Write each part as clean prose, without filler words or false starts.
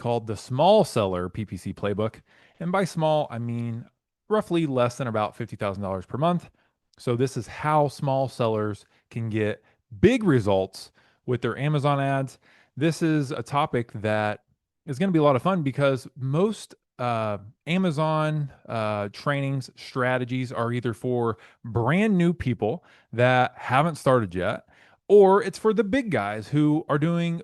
called the Small Seller PPC Playbook. And by small, I mean roughly less than about $50,000 per month. So this is how small sellers can get big results with their Amazon ads. This is a topic that is going to be a lot of fun because most Amazon trainings strategies are either for brand new people that haven't started yet, or it's for the big guys who are doing,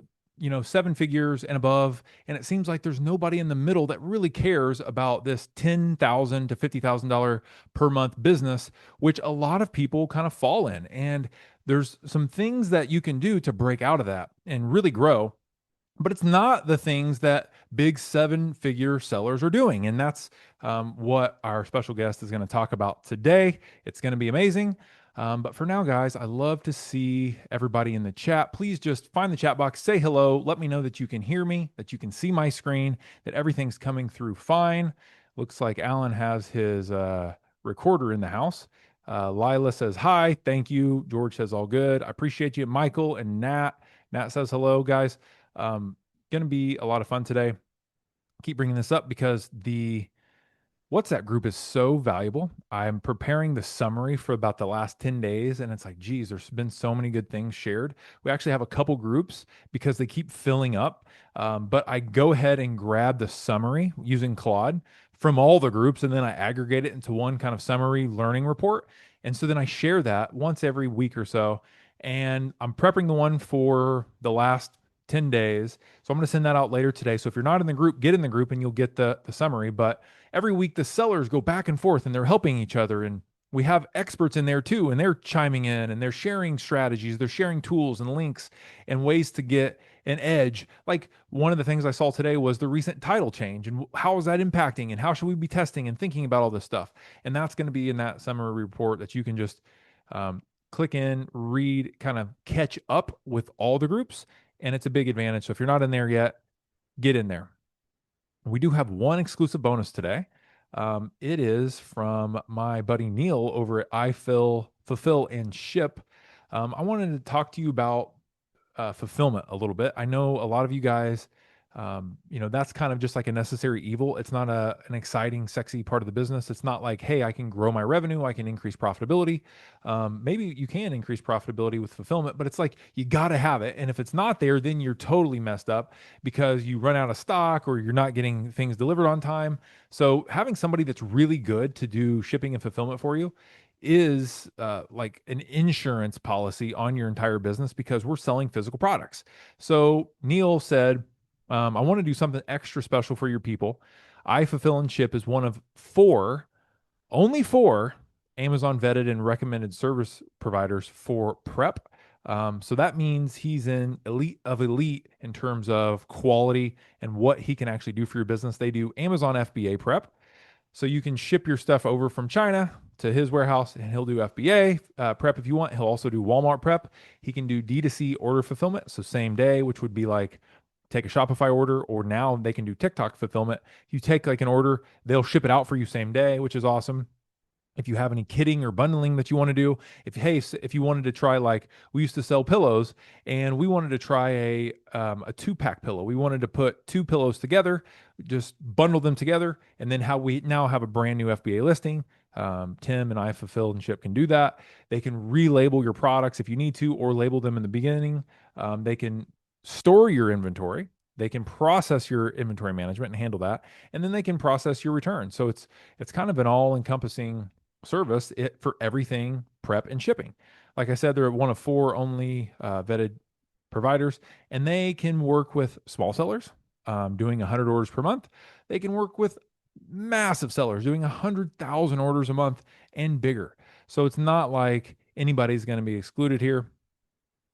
seven figures and above. And it seems like there's nobody in the middle that really cares about this $10,000 to $50,000 per month business, which a lot of people kind of fall in. And there's some things that you can do to break out of that and really grow, but it's not the things that big seven figure sellers are doing. And that's what our special guest is going to talk about today. It's going to be amazing. But for now, guys, I love to see everybody in the chat. Please just find the chat box, say hello, let me know that you can hear me, that you can see my screen, that everything's coming through fine. Looks like Alan has his recorder in the house. Lila says hi, thank you. George says all good. I appreciate you. Michael and Nat. Nat says hello, guys. Going to be a lot of fun today. Keep bringing this up because the WhatsApp group is so valuable. I'm preparing the summary for about the last 10 days, and it's like, geez, there's been so many good things shared. We actually have a couple groups because they keep filling up. But I go ahead and grab the summary using Claude from all the groups, and then I aggregate it into one kind of summary learning report. And so then I share that once every week or so. And I'm prepping the one for the last 10 days. So I'm going to send that out later today. So if you're not in the group, get in the group and you'll get the summary. But every week the sellers go back and forth and they're helping each other, and we have experts in there too, and they're chiming in and they're sharing strategies, they're sharing tools and links and ways to get an edge. Like one of the things I saw today was the recent title change and how is that impacting and how should we be testing and thinking about all this stuff. And that's going to be in that summary report that you can just click in, read, kind of catch up with all the groups, and it's a big advantage. So if you're not in there yet, get in there. We do have one exclusive bonus today. It is from my buddy Neil over at Fulfill and Ship. I wanted to talk to you about fulfillment a little bit. I know a lot of you guys, that's kind of just like a necessary evil. It's not an exciting, sexy part of the business. It's not like, hey, I can grow my revenue, I can increase profitability. Maybe you can increase profitability with fulfillment, but it's like you got to have it. And if it's not there, then you're totally messed up because you run out of stock or you're not getting things delivered on time. So having somebody that's really good to do shipping and fulfillment for you is like an insurance policy on your entire business because we're selling physical products. So Neil said, I want to do something extra special for your people. I Fulfill and Ship is one of only four Amazon vetted and recommended service providers for prep. So that means he's in elite of elite in terms of quality and what he can actually do for your business. They do Amazon FBA prep. So you can ship your stuff over from China to his warehouse and he'll do FBA prep if you want. He'll also do Walmart prep. He can do D2C order fulfillment. So same day, which would be like take a Shopify order, or now they can do TikTok fulfillment. You take like an order, they'll ship it out for you same day, which is awesome. If you have any kitting or bundling that you want to do, if you wanted to try, like we used to sell pillows and we wanted to try a 2-pack pillow. We wanted to put two pillows together, just bundle them together, and then how we now have a brand new FBA listing. Tim and I Fulfill and Ship can do that. They can relabel your products if you need to, or label them in the beginning. They can store your inventory. They can process your inventory management and handle that, and then they can process your return. So it's kind of an all-encompassing service for everything prep and shipping. Like I said, they're one of four only vetted providers, and they can work with small sellers doing 100 orders per month. They can work with massive sellers doing 100,000 orders a month and bigger. So it's not like anybody's going to be excluded here.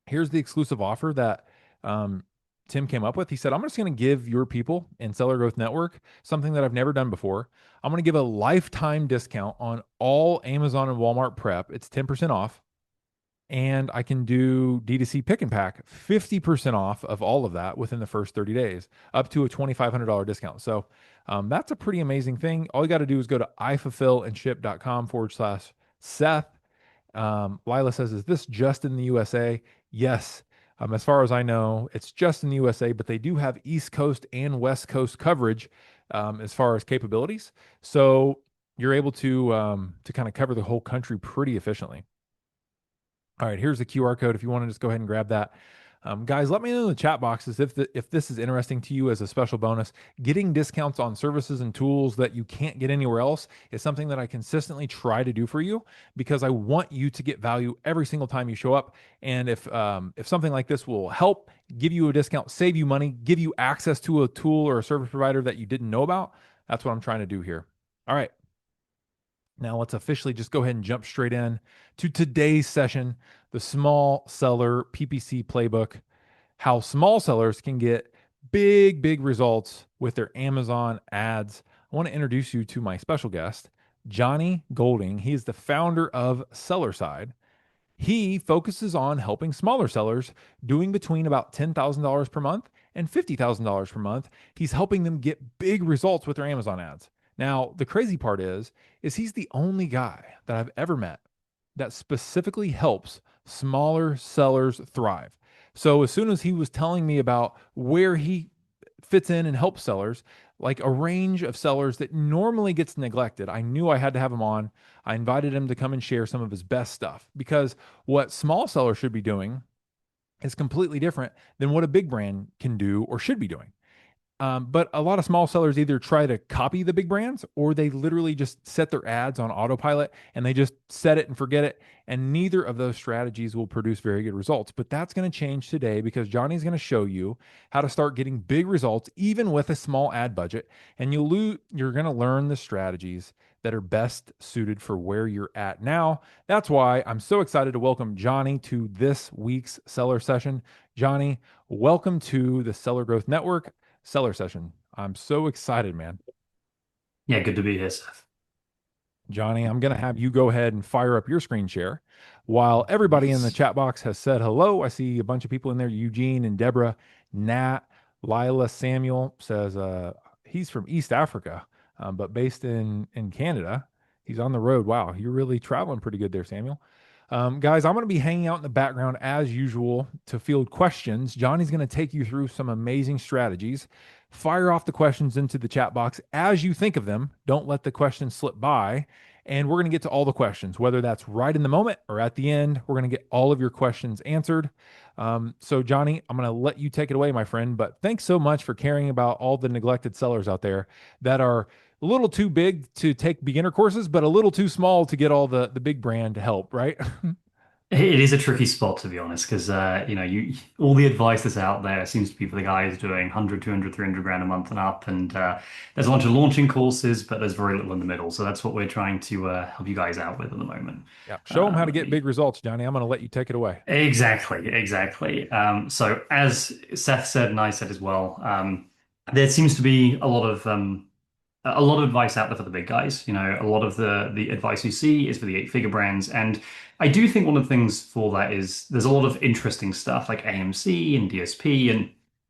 Here's the exclusive offer that Tim came up with. He said, I'm just going to give your people in Seller Growth Network something that I've never done before. I'm going to give a lifetime discount on all Amazon and Walmart prep. It's 10% off. And I can do D2C pick and pack 50% off of all of that within the first 30 days, up to a $2,500 discount. So that's a pretty amazing thing. All you got to do is go to ifulfillandship.com/Seth. Lila says, is this just in the USA? Yes. As far as I know, it's just in the USA, but they do have East Coast and West Coast coverage as far as capabilities. So you're able to kind of cover the whole country pretty efficiently. All right, here's the QR code if you want to just go ahead and grab that. Guys, let me know in the chat boxes if this is interesting to you as a special bonus. Getting discounts on services and tools that you can't get anywhere else is something that I consistently try to do for you because I want you to get value every single time you show up. And if something like this will help give you a discount, save you money, give you access to a tool or a service provider that you didn't know about, that's what I'm trying to do here. All right. Now let's officially just go ahead and jump straight in to today's session, the small seller PPC playbook, how small sellers can get big results with their Amazon ads. I want to introduce you to my special guest, Johnny Golding. He is the founder of SellerSide. He focuses on helping smaller sellers doing between about $10,000 per month and $50,000 per month. He's helping them get big results with their Amazon ads. Now, the crazy part is he's the only guy that I've ever met that specifically helps smaller sellers thrive. So as soon as he was telling me about where he fits in and helps sellers, like a range of sellers that normally gets neglected, I knew I had to have him on. I invited him to come and share some of his best stuff because what small sellers should be doing is completely different than what a big brand can do or should be doing. But a lot of small sellers either try to copy the big brands or they literally just set their ads on autopilot and they just set it and forget it. And neither of those strategies will produce very good results. But that's going to change today because Johnny's going to show you how to start getting big results even with a small ad budget. And you're going to learn the strategies that are best suited for where you're at now. That's why I'm so excited to welcome Johnny to this week's seller session. Johnny, welcome to the Seller Growth Network seller session. I'm so excited, man. Yeah, good to be here, Seth. Johnny, I'm going to have you go ahead and fire up your screen share while everybody in the Yes. chat box has said hello. I see a bunch of people in there, Eugene and Deborah, Nat, Lila, Samuel says he's from East Africa, but based in Canada. He's on the road. Wow, you're really traveling pretty good there, Samuel. Guys, I'm going to be hanging out in the background as usual to field questions. Johnny's going to take you through some amazing strategies. Fire off the questions into the chat box as you think of them. Don't let the questions slip by. And we're going to get to all the questions, whether that's right in the moment or at the end. We're going to get all of your questions answered. So, Johnny, I'm going to let you take it away, my friend. But thanks so much for caring about all the neglected sellers out there that are a little too big to take beginner courses, but a little too small to get all the big brand help, right? It is a tricky spot to be honest, because you all the advice that's out there seems to be for the guys doing 100, 200, 300 grand a month and up, and there's a bunch of launching courses, but there's very little in the middle. So that's what we're trying to help you guys out with at the moment. Yeah. Show them how to Let get me big results, Johnny. I'm going to let you take it away. Exactly. So as Seth said and I said as well, there seems to be a lot of advice out there for the big guys. You know, a lot of the advice you see is for the eight-figure brands, and I do think one of the things for that is there's a lot of interesting stuff like AMC and DSP and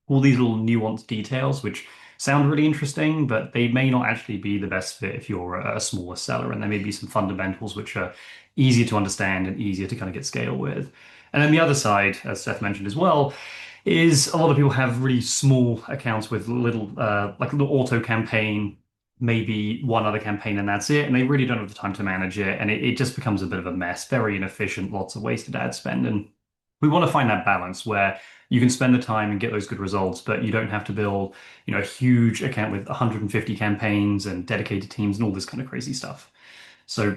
all these little nuanced details which sound really interesting, but they may not actually be the best fit if you're a smaller seller, and there may be some fundamentals which are easier to understand and easier to kind of get scale with. And then the other side, as Seth mentioned as well, is a lot of people have really small accounts with like a little auto campaign, maybe one other campaign, and that's it. And they really don't have the time to manage it. And it just becomes a bit of a mess, very inefficient, lots of wasted ad spend. And we want to find that balance where you can spend the time and get those good results, but you don't have to build, a huge account with 150 campaigns and dedicated teams and all this kind of crazy stuff. So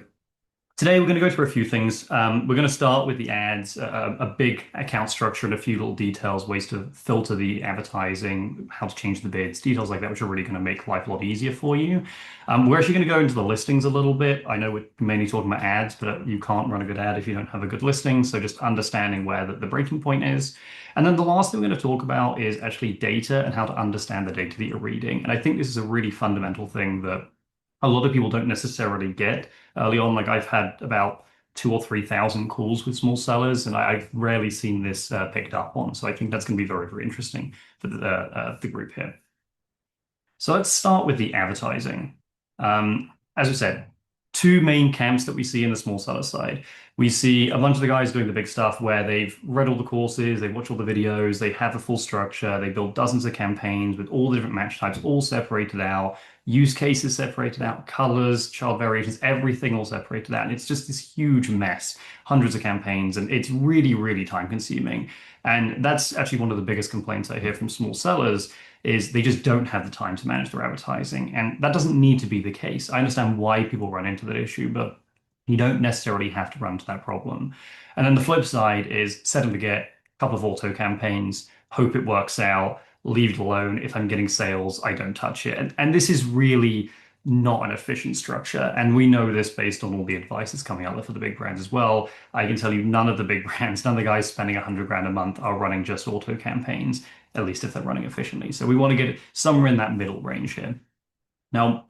today, we're going to go through a few things. We're going to start with the ads, a big account structure, and a few little details, ways to filter the advertising, how to change the bids, details like that, which are really going to make life a lot easier for you. We're actually going to go into the listings a little bit. I know we're mainly talking about ads, but you can't run a good ad if you don't have a good listing. So just understanding where the breaking point is. And then the last thing we're going to talk about is actually data and how to understand the data that you're reading. And I think this is a really fundamental thing that a lot of people don't necessarily get early on. Like I've had about 2 or 3 thousand calls with small sellers, and I've rarely seen this picked up on. So I think that's going to be very, very interesting for the group here. So let's start with the advertising. As I said, two main camps that we see in the small seller side. We see a bunch of the guys doing the big stuff where they've read all the courses, they watch all the videos, they have a full structure, they build dozens of campaigns with all the different match types all separated out, use cases separated out, colors, child variations, everything all separated out. And it's just this huge mess, hundreds of campaigns, and it's really, really time consuming. And that's actually one of the biggest complaints I hear from small sellers is they just don't have the time to manage their advertising. And that doesn't need to be the case. I understand why people run into that issue, but you don't necessarily have to run into that problem. And then the flip side is set and forget, a couple of auto campaigns, hope it works out, leave it alone. If I'm getting sales, I don't touch it. And this is really not an efficient structure. And we know this based on all the advice that's coming out there for the big brands as well. I can tell you none of the big brands, none of the guys spending 100 grand a month are running just auto campaigns, at least if they're running efficiently. So we want to get it somewhere in that middle range here. Now,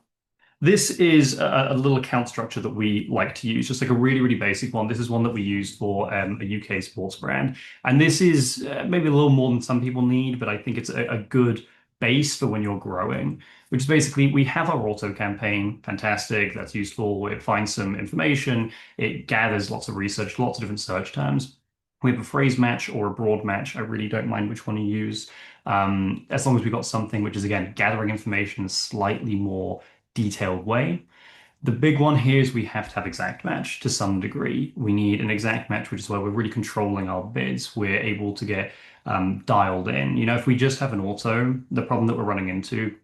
this is a little account structure that we like to use, just like a really, really basic one. This is one that we use for a UK sports brand. And this is maybe a little more than some people need, but I think it's a good base for when you're growing, which is basically we have our auto campaign. Fantastic. That's useful. It finds some information. It gathers lots of research, lots of different search terms. We have a phrase match or a broad match. I really don't mind which one you use. As long as we've got something which is, again, gathering information in a slightly more detailed way. The big one here is we have to have exact match to some degree. We need an exact match, which is where we're really controlling our bids. We're able to get dialed in. You know, if we just have an auto, the problem that we're running into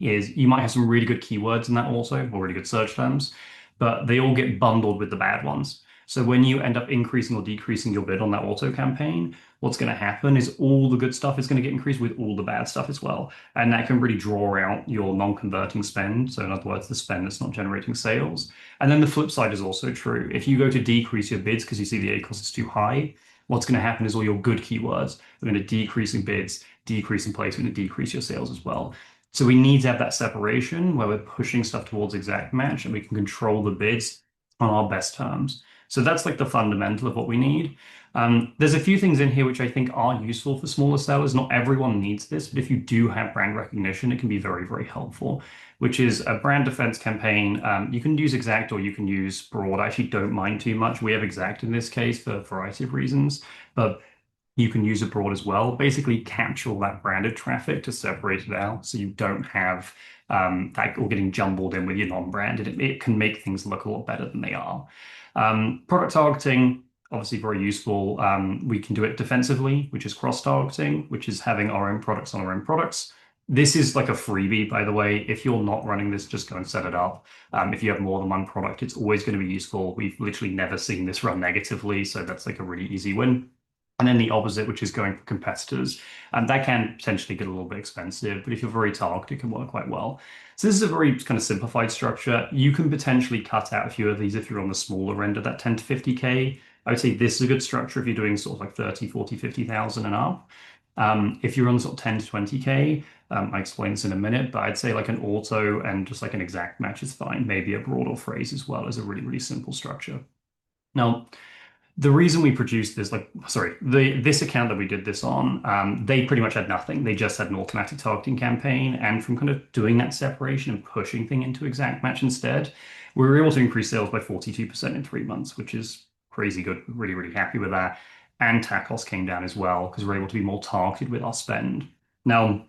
is you might have some really good keywords in that auto or really good search terms, but they all get bundled with the bad ones. So when you end up increasing or decreasing your bid on that auto campaign, what's going to happen is all the good stuff is going to get increased with all the bad stuff as well. And that can really draw out your non-converting spend. So in other words, the spend that's not generating sales. And then the flip side is also true. If you go to decrease your bids because you see the ACoS is too high, what's going to happen is all your good keywords are going to decrease in bids, decrease in placement, and decrease your sales as well. So we need to have that separation where we're pushing stuff towards exact match and we can control the bids on our best terms. So that's like the fundamental of what we need. There's a few things in here which I think are useful for smaller sellers. Not everyone needs this, but if you do have brand recognition, it can be very, very helpful, which is a brand defense campaign. You can use exact or you can use broad. I actually don't mind too much. We have exact in this case for a variety of reasons, but you can use abroad as well. Basically, capture all that branded traffic to separate it out so you don't have that all getting jumbled in with your non-branded. It can make things look a lot better than they are. Product targeting, obviously very useful. We can do it defensively, which is cross-targeting, which is having our own products on our own products. This is like a freebie, by the way. If you're not running this, just go and set it up. If you have more than one product, it's always going to be useful. We've literally never seen this run negatively, so that's like a really easy win. And then the opposite, which is going for competitors. And that can potentially get a little bit expensive, but if you're very targeted, it can work quite well. So this is a very kind of simplified structure. You can potentially cut out a few of these if you're on the smaller end of that 10 to 50K. I would say this is a good structure if you're doing sort of like 30, 40, 50,000 and up. If you're on sort of 10 to 20K, I explain this in a minute, but I'd say like an auto and just like an exact match is fine. Maybe a broad or phrase as well as a really, really simple structure. Now, the reason we produced this, like, sorry, this account that we did this on, they pretty much had nothing. They just had an automatic targeting campaign. And from kind of doing that separation and pushing thing into exact match instead, we were able to increase sales by 42% in 3 months, which is crazy good. Really, really happy with that. And TACoS came down as well because we're able to be more targeted with our spend. Now,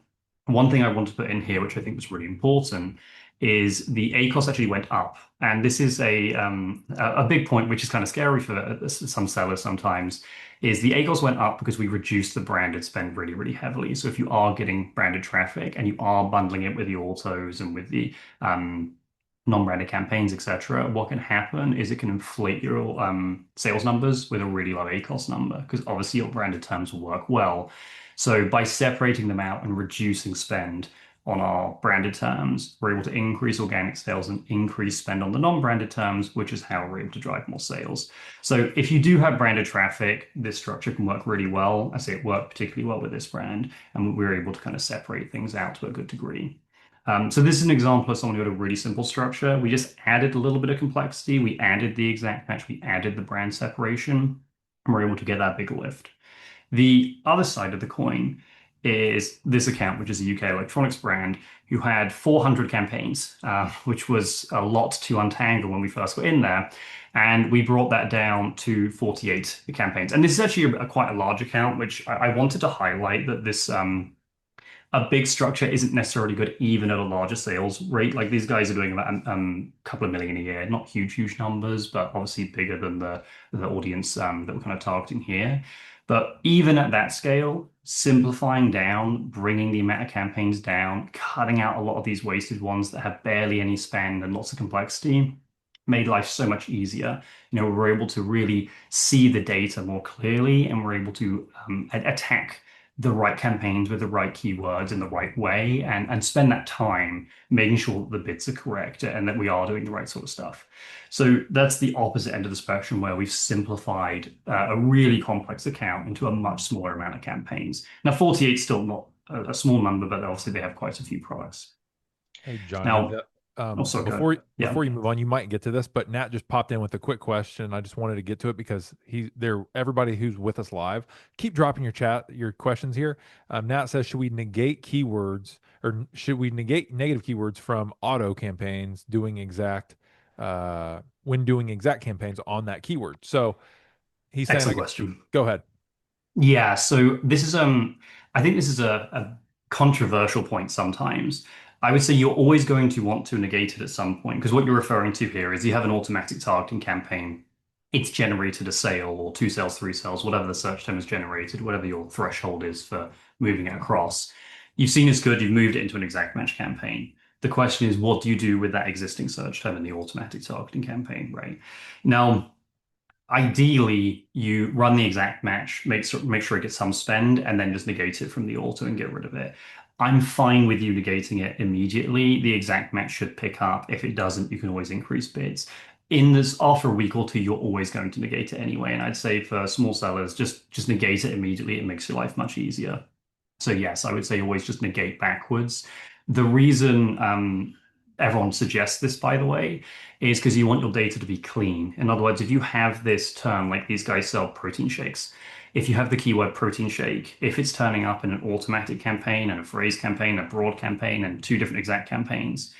one thing I want to put in here, which I think was really important, is the ACoS actually went up. And this is a big point, which is kind of scary for some sellers sometimes, is the ACoS went up because we reduced the branded spend really, really heavily. So if you are getting branded traffic and you are bundling it with the autos and with the non-branded campaigns, etc., what can happen is it can inflate your sales numbers with a really low ACoS number because obviously your branded terms will work well. So by separating them out and reducing spend on our branded terms, we're able to increase organic sales and increase spend on the non-branded terms, which is how we're able to drive more sales. So if you do have branded traffic, this structure can work really well. I say it worked particularly well with this brand, and we're able to kind of separate things out to a good degree. So this is an example of someone who had a really simple structure. We just added a little bit of complexity. We added the exact match. We added the brand separation, and we're able to get that big lift. The other side of the coin is this account, which is a UK electronics brand, who had 400 campaigns, which was a lot to untangle when we first got in there. And we brought that down to 48 campaigns. And this is actually quite a large account, which I wanted to highlight that this a big structure isn't necessarily good even at a larger sales rate. Like these guys are doing about couple of million a year, not huge numbers, but obviously bigger than the audience that we're kind of targeting here. But even at that scale, simplifying down, bringing the amount of campaigns down, cutting out a lot of these wasted ones that have barely any spend and lots of complexity made life so much easier. We're able to really see the data more clearly, and we're able to attack the right campaigns with the right keywords in the right way, and spend that time making sure that the bids are correct and that we are doing the right sort of stuff. So that's the opposite end of the spectrum where we've simplified a really complex account into a much smaller amount of campaigns. Now, 48 is still not a small number, but obviously they have quite a few products. Hey Johnny, Now, also go. Yeah. before you move on, you might get to this, but Nat just popped in with a quick question. I just wanted to get to it because everybody who's with us live, keep dropping your questions here. Nat says, should we negate keywords or should we negate negative keywords from auto campaigns when doing exact campaigns on that keyword? So he's saying, Excellent question. go ahead. Yeah, so this is I think this is a controversial point sometimes. I would say you're always going to want to negate it at some point, because what you're referring to here is you have an automatic targeting campaign. It's generated a sale or two sales, three sales, whatever the search term is generated, whatever your threshold is for moving it across. You've seen it's good, you've moved it into an exact match campaign. The question is, what do you do with that existing search term in the automatic targeting campaign, right? Now, ideally, you run the exact match, make sure it gets some spend, and then just negate it from the auto and get rid of it. I'm fine with you negating it immediately. The exact match should pick up. If it doesn't, you can always increase bids. In this, after a week or two, you're always going to negate it anyway. And I'd say for small sellers, just negate it immediately. It makes your life much easier. So yes, I would say always just negate backwards. The reason everyone suggests this, by the way, is because you want your data to be clean. In other words, if you have this term, like these guys sell protein shakes, if you have the keyword protein shake, if it's turning up in an automatic campaign and a phrase campaign, a broad campaign, and two different exact campaigns,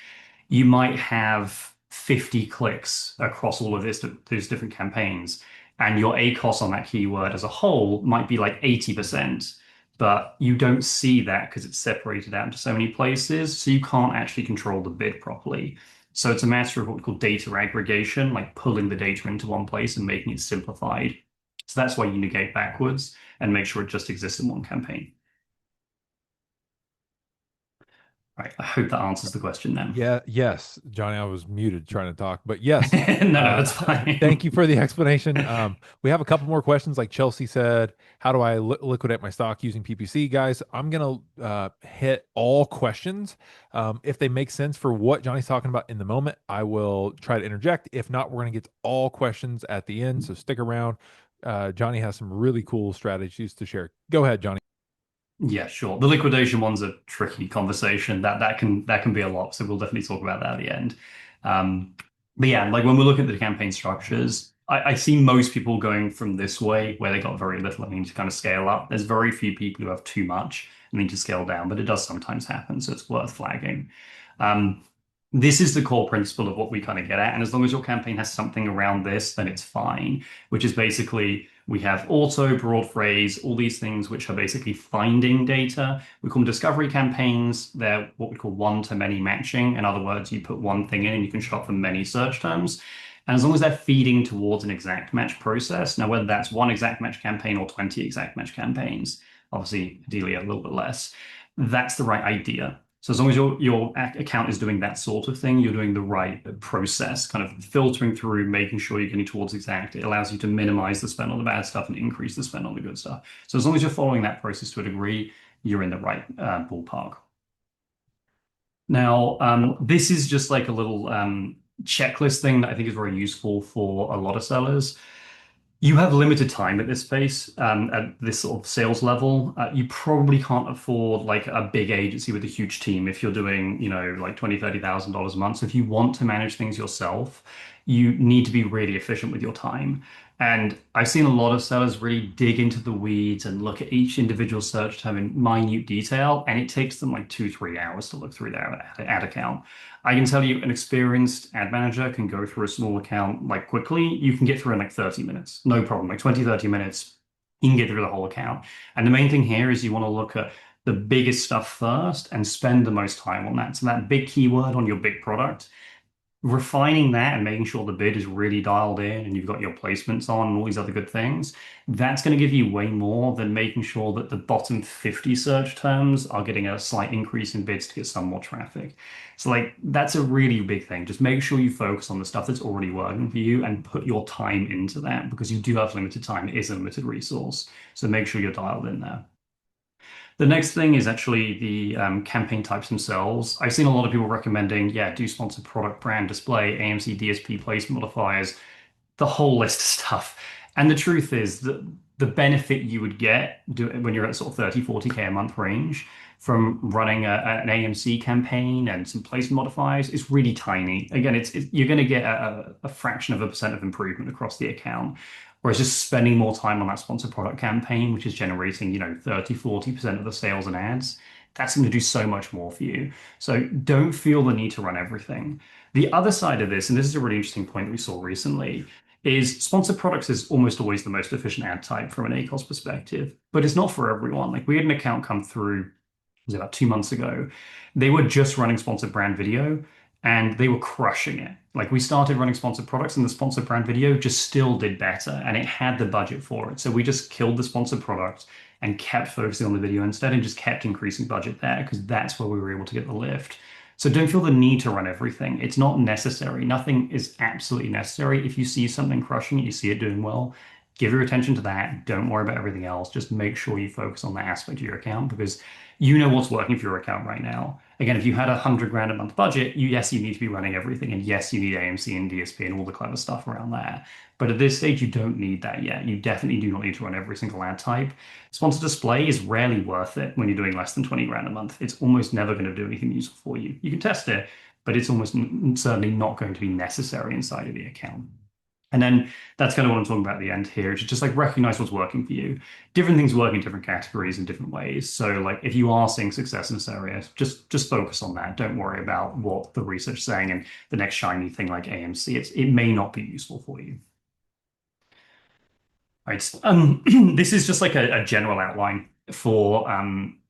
you might have 50 clicks across all of those different campaigns. And your ACoS on that keyword as a whole might be like 80%, but you don't see that because it's separated out into so many places. So you can't actually control the bid properly. So it's a matter of what we call data aggregation, like pulling the data into one place and making it simplified. So that's why you negate backwards and make sure it just exists in one campaign. All right, I hope that answers the question then. Yeah, yes, Johnny, I was muted trying to talk, but yes, No, that's thank fine. you for the explanation. We have a couple more questions. Like Chelsea said, how do I liquidate my stock using PPC? Guys, I'm gonna hit all questions. If they make sense for what Johnny's talking about in the moment, I will try to interject. If not, we're gonna get to all questions at the end. So stick around. Johnny has some really cool strategies to share. Go ahead, Johnny. Yeah, sure. The liquidation one's a tricky conversation. That can be a lot. So we'll definitely talk about that at the end. But yeah, like when we look at the campaign structures, I see most people going from this way where they got very little and need to kind of scale up. There's very few people who have too much and need to scale down, but it does sometimes happen, so it's worth flagging. Um, this is the core principle of what we kind of get at. And as long as your campaign has something around this, then it's fine, which is basically we have auto, broad phrase, all these things which are basically finding data. We call them discovery campaigns. They're what we call one-to-many matching. In other words, you put one thing in and you can shop for many search terms. And as long as they're feeding towards an exact match process, now whether that's one exact match campaign or 20 exact match campaigns, obviously ideally a little bit less, that's the right idea. So as long as your account is doing that sort of thing, you're doing the right process, kind of filtering through, making sure you're getting towards exact. It allows you to minimize the spend on the bad stuff and increase the spend on the good stuff. So as long as you're following that process to a degree, you're in the right ballpark. Now, this is just like a little checklist thing that I think is very useful for a lot of sellers. You have limited time at this space, at this sort of sales level. You probably can't afford like a big agency with a huge team if you're doing, like 20, $30,000 a month. So if you want to manage things yourself, you need to be really efficient with your time. And I've seen a lot of sellers really dig into the weeds and look at each individual search term in minute detail, and it takes them like 2, 3 hours to look through their ad account. I can tell you an experienced ad manager can go through a small account like quickly. You can get through in like 30 minutes, no problem, like 20, 30 minutes. You can get through the whole account. And the main thing here is you want to look at the biggest stuff first and spend the most time on that. So that big keyword on your big product, refining that and making sure the bid is really dialed in and you've got your placements on and all these other good things, that's going to give you way more than making sure that the bottom 50 search terms are getting a slight increase in bids to get some more traffic. So like that's a really big thing. Just make sure you focus on the stuff that's already working for you and put your time into that because you do have limited time. It is a limited resource. So make sure you're dialed in there. The next thing is actually the campaign types themselves. I've seen a lot of people recommending, yeah, do sponsored product, brand display, AMC, DSP, placement modifiers, the whole list of stuff. And the truth is that the benefit you would get when you're at sort of 30, 40K a month range from running an AMC campaign and some placement modifiers is really tiny. Again, you're going to get a fraction of a percent of improvement across the account. Whereas just spending more time on that sponsored product campaign, which is generating, 30, 40% of the sales and ads, that's going to do so much more for you. So don't feel the need to run everything. The other side of this, and this is a really interesting point that we saw recently, is sponsored products is almost always the most efficient ad type from an ACoS perspective, but it's not for everyone. Like we had an account come through, was it about 2 months ago? They were just running sponsored brand video and they were crushing it. Like we started running sponsored products and the sponsored brand video just still did better and it had the budget for it. So we just killed the sponsored product and kept focusing on the video instead and just kept increasing budget there because that's where we were able to get the lift. So don't feel the need to run everything. It's not necessary. Nothing is absolutely necessary. If you see something crushing it, you see it doing well, give your attention to that. Don't worry about everything else. Just make sure you focus on that aspect of your account because you know what's working for your account right now. Again, if you had 100 grand a month budget, yes, you need to be running everything. And yes, you need AMC and DSP and all the clever stuff around there. But at this stage, you don't need that yet. You definitely do not need to run every single ad type. Sponsored display is rarely worth it when you're doing less than 20 grand a month. It's almost never going to do anything useful for you. You can test it, but it's almost certainly not going to be necessary inside of the account. And then that's kind of what I'm talking about at the end here, is just like recognize what's working for you. Different things work in different categories in different ways. So like if you are seeing success in this area, just focus on that. Don't worry about what the research is saying and the next shiny thing like AMC. It may not be useful for you. Right. This is just like a general outline for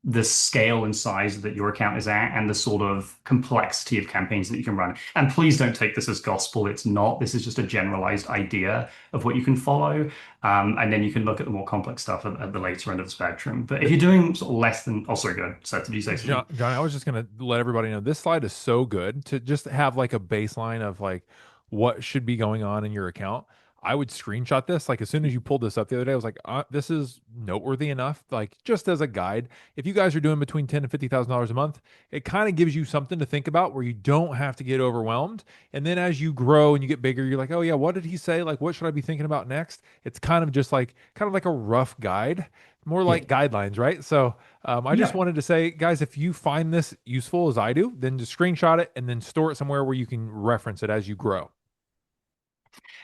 the scale and size that your account is at and the sort of complexity of campaigns that you can run. And please don't take this as gospel. It's not. This is just a generalized idea of what you can follow. And then you can look at the more complex stuff at the later end of the spectrum. But if you're doing sort of less than, oh, sorry, go ahead. Seth, did you say something? John, I was just gonna let everybody know this slide is so good to just have like a baseline of like what should be going on in your account. I would screenshot this like as soon as you pulled this up the other day. I was like, this is noteworthy enough. Like just as a guide, if you guys are doing between $10,000 and $50,000 a month, it kind of gives you something to think about where you don't have to get overwhelmed. And then as you grow and you get bigger, you're like, oh yeah, what did he say? Like, what should I be thinking about next? It's kind of just like a rough guide, more Yeah. like guidelines, right? So I just Yeah. wanted to say, guys, if you find this useful as I do, then just screenshot it and then store it somewhere where you can reference it as you grow.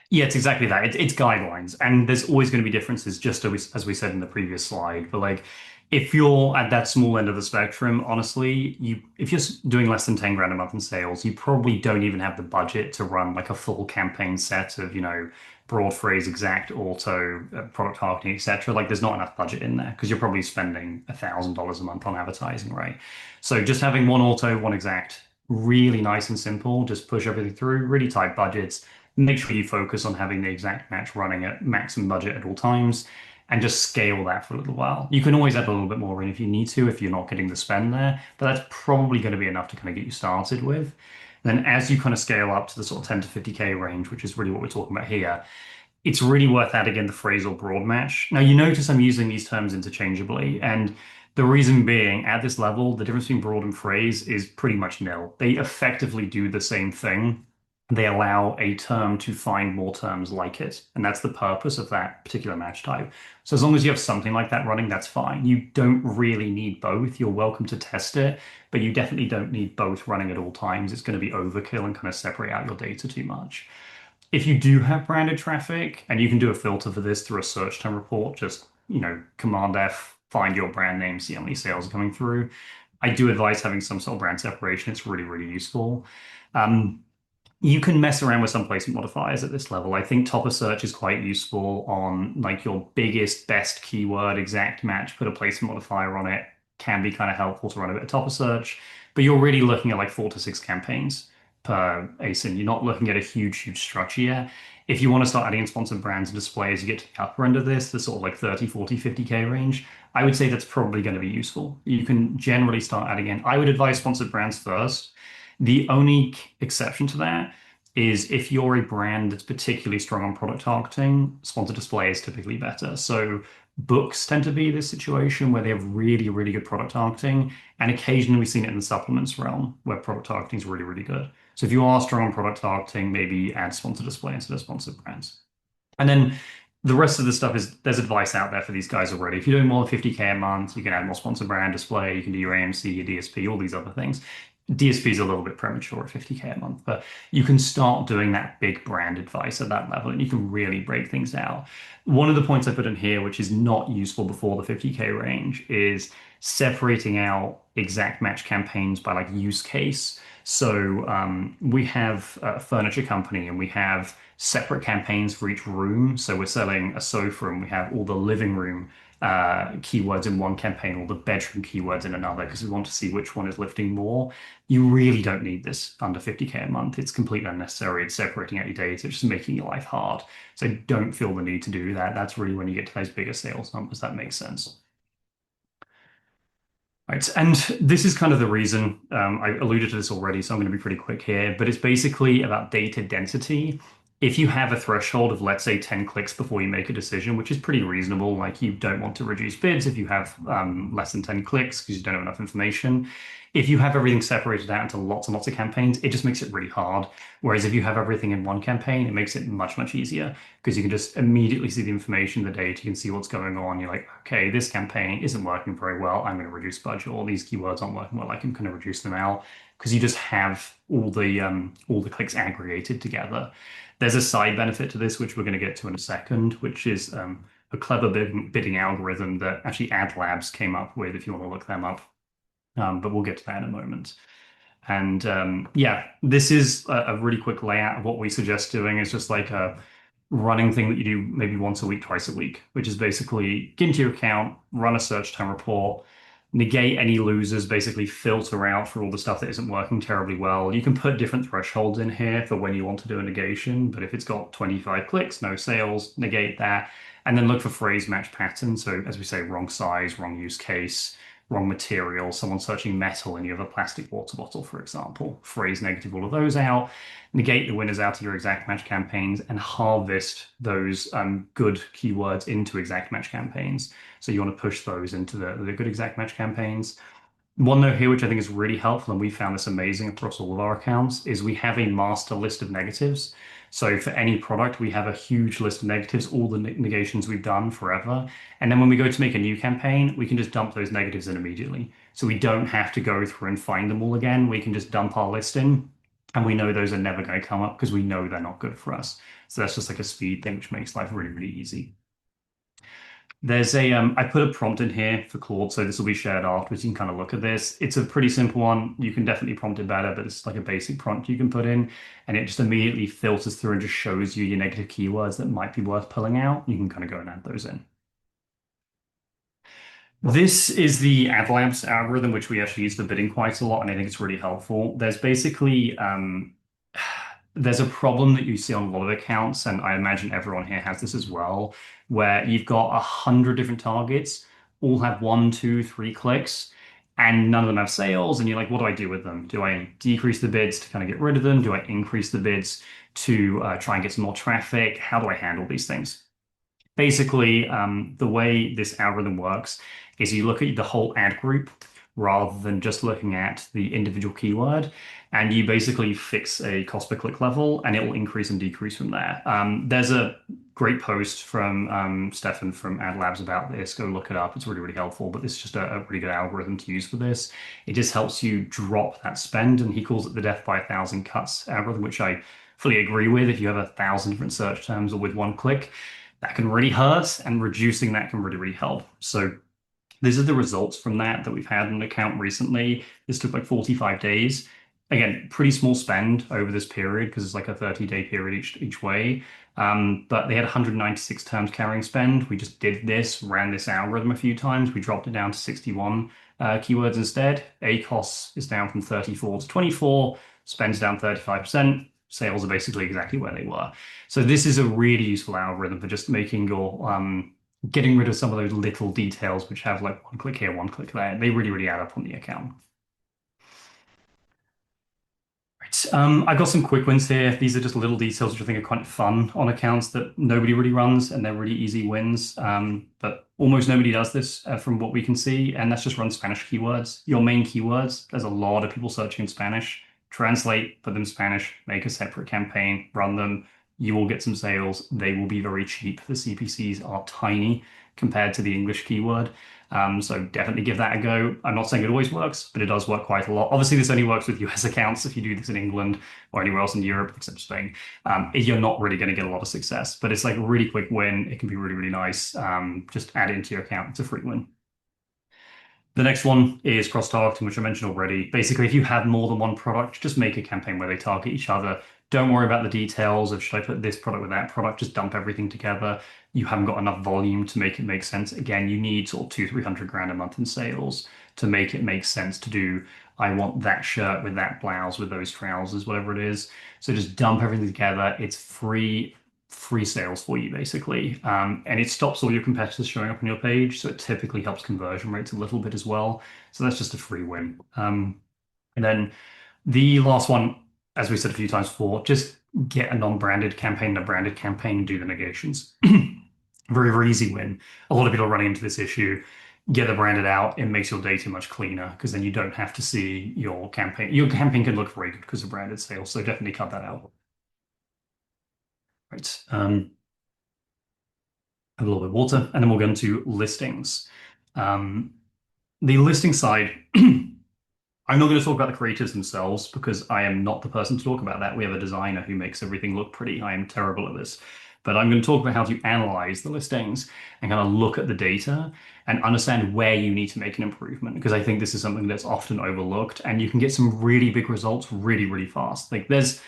Yeah, it's exactly that. It's guidelines, and there's always going to be differences, just as we said in the previous slide. But like, if you're at that small end of the spectrum, honestly, if you're doing less than 10 grand a month in sales, you probably don't even have the budget to run like a full campaign set of, broad phrase, exact auto, product targeting, etc. Like, there's not enough budget in there because you're probably spending $1,000 a month on advertising, right? So just having one auto, one exact, really nice and simple. Just push everything through, really tight budgets. Make sure you focus on having the exact match running at maximum budget at all times and just scale that for a little while. You can always add a little bit more in if you need to, if you're not getting the spend there, but that's probably going to be enough to kind of get you started with. Then as you kind of scale up to the sort of 10 to 50K range, which is really what we're talking about here, it's really worth adding in the phrasal broad match. Now, you notice I'm using these terms interchangeably, and the reason being, at this level, the difference between broad and phrase is pretty much nil. They effectively do the same thing. They allow a term to find more terms like it, and that's the purpose of that particular match type. So as long as you have something like that running, that's fine. You don't really need both. You're welcome to test it, but you definitely don't need both running at all times. It's going to be overkill and kind of separate out your data too much. If you do have branded traffic, and you can do a filter for this through a search term report, just, Command F, find your brand name, see how many sales are coming through. I do advise having some sort of brand separation. It's really, really useful. Um, you can mess around with some placement modifiers at this level. I think top of search is quite useful on like your biggest, best keyword, exact match, put a placement modifier on it, can be kind of helpful to run a bit of top of search. But you're really looking at like 4 to 6 campaigns per ASIN. You're not looking at a huge, huge structure yet. If you want to start adding in sponsored brands and displays, you get to the upper end of this, the sort of like 30, 40, 50K range. I would say that's probably going to be useful. You can generally start adding in. I would advise sponsored brands first. The only exception to that is if you're a brand that's particularly strong on product targeting, sponsored display is typically better. So books tend to be this situation where they have really, really good product targeting. And occasionally we've seen it in the supplements realm where product targeting is really, really good. So if you are strong on product targeting, maybe add sponsored display instead of sponsored brands. And then the rest of the stuff is there's advice out there for these guys already. If you're doing more than 50K a month, you can add more sponsored brand display, you can do your AMC, your DSP, all these other things. DSP is a little bit premature at 50K a month, but you can start doing that big brand advice at that level and you can really break things out. One of the points I put in here, which is not useful before the 50K range, is separating out exact match campaigns by like use case. So we have a furniture company and we have separate campaigns for each room. So we're selling a sofa and we have all the living room keywords in one campaign, all the bedroom keywords in another, because we want to see which one is lifting more. You really don't need this under 50K a month. It's completely unnecessary. It's separating out your data, it's just making your life hard. So don't feel the need to do that. That's really when you get to those bigger sales numbers. That makes sense. Right, and this is kind of the reason I alluded to this already, so I'm going to be pretty quick here, but it's basically about data density. If you have a threshold of, let's say, 10 clicks before you make a decision, which is pretty reasonable, like you don't want to reduce bids if you have less than 10 clicks because you don't have enough information. If you have everything separated out into lots and lots of campaigns, it just makes it really hard. Whereas if you have everything in one campaign, it makes it much, much easier because you can just immediately see the information, the data, you can see what's going on. You're like, okay, this campaign isn't working very well. I'm going to reduce budget, or these keywords aren't working well. I can kind of reduce them out because you just have all the clicks aggregated together. There's a side benefit to this, which we're going to get to in a second, which is a clever bidding algorithm that actually Ad Labs came up with, if you want to look them up. But we'll get to that in a moment. And yeah, this is a really quick layout of what we suggest doing. It's just like a running thing that you do maybe once a week, twice a week, which is basically get into your account, run a search term report, negate any losers, basically filter out for all the stuff that isn't working terribly well. You can put different thresholds in here for when you want to do a negation, but if it's got 25 clicks, no sales, negate that, and then look for phrase match patterns. So as we say, wrong size, wrong use case, wrong material, someone searching metal and you have a plastic water bottle, for example. Phrase negative all of those out, negate the winners out of your exact match campaigns, and harvest those good keywords into exact match campaigns. So you want to push those into the good exact match campaigns. One note here, which I think is really helpful, and we found this amazing across all of our accounts, is we have a master list of negatives. So for any product, we have a huge list of negatives, all the negations we've done forever. And then when we go to make a new campaign, we can just dump those negatives in immediately. So we don't have to go through and find them all again. We can just dump our list in, and we know those are never going to come up because we know they're not good for us. So that's just like a speed thing, which makes life really, really easy. There's I put a prompt in here for Claude, so this will be shared afterwards. You can kind of look at this. It's a pretty simple one. You can definitely prompt it better, but it's like a basic prompt you can put in, and it just immediately filters through and just shows you your negative keywords that might be worth pulling out. You can kind of go and add those in. This is the AdLabs algorithm, which we actually use for bidding quite a lot, and I think it's really helpful. There's basically there's a problem that you see on a lot of accounts, and I imagine everyone here has this as well, where you've got 100 different targets, all have 1, 2, 3 clicks, and none of them have sales, and you're like, what do I do with them? Do I decrease the bids to kind of get rid of them? Do I increase the bids to try and get some more traffic? How do I handle these things? Basically, the way this algorithm works is you look at the whole ad group rather than just looking at the individual keyword, and you basically fix a cost per click level, and it will increase and decrease from there. There's a great post from Stefan from Ad Labs about this. Go look it up. It's really, really helpful, but it's just a really good algorithm to use for this. It just helps you drop that spend, and he calls it the death by 1,000 cuts algorithm, which I fully agree with. If you have 1,000 different search terms or with one click, that can really hurt, and reducing that can really, really help. So these are the results from that we've had an account recently. This took like 45 days. Again, pretty small spend over this period because it's like a 30-day period each way. But they had 196 terms carrying spend. We just did this, ran this algorithm a few times. We dropped it down to 61 keywords instead. ACOS is down from 34 to 24. Spend's down 35%. Sales are basically exactly where they were. So this is a really useful algorithm for just making your getting rid of some of those little details which have like one click here, one click there. They really, really add up on the account. Right. I've got some quick wins here. These are just little details which I think are quite fun on accounts that nobody really runs, and they're really easy wins. But almost nobody does this from what we can see, and that's just run Spanish keywords. Your main keywords, there's a lot of people searching in Spanish. Translate, put them in Spanish, make a separate campaign, run them. You will get some sales. They will be very cheap. The CPCs are tiny compared to the English keyword. So definitely give that a go. I'm not saying it always works, but it does work quite a lot. Obviously, this only works with US accounts. If you do this in England or anywhere else in Europe, except Spain, you're not really going to get a lot of success. But it's like a really quick win. It can be really, really nice. Just add it into your account. It's a free win. The next one is cross-targeting, which I mentioned already. Basically, if you have more than one product, just make a campaign where they target each other. Don't worry about the details of should I put this product with that product, just dump everything together. You haven't got enough volume to make it make sense. Again, you need sort of 200-300 grand a month in sales to make it make sense to do, I want that shirt with that blouse with those trousers, whatever it is. So just dump everything together. It's free sales for you basically. And it stops all your competitors showing up on your page. So it typically helps conversion rates a little bit as well. So that's just a free win. And then the last one, as we said a few times before, just get a non-branded campaign and a branded campaign and do the negations. Very, very easy win. A lot of people are running into this issue. Get the branded out, it makes your data much cleaner because then you don't have to see your campaign. Your campaign can look very good because of branded sales. So definitely cut that out. Right. Have a little bit of water, and then we'll go into listings. Um, the listing side, I'm not going to talk about the creatives themselves because I am not the person to talk about that. We have a designer who makes everything look pretty. I am terrible at this. But I'm going to talk about how to analyze the listings and kind of look at the data and understand where you need to make an improvement. Because I think this is something that's often overlooked, and you can get some really big results really, really fast. Like there's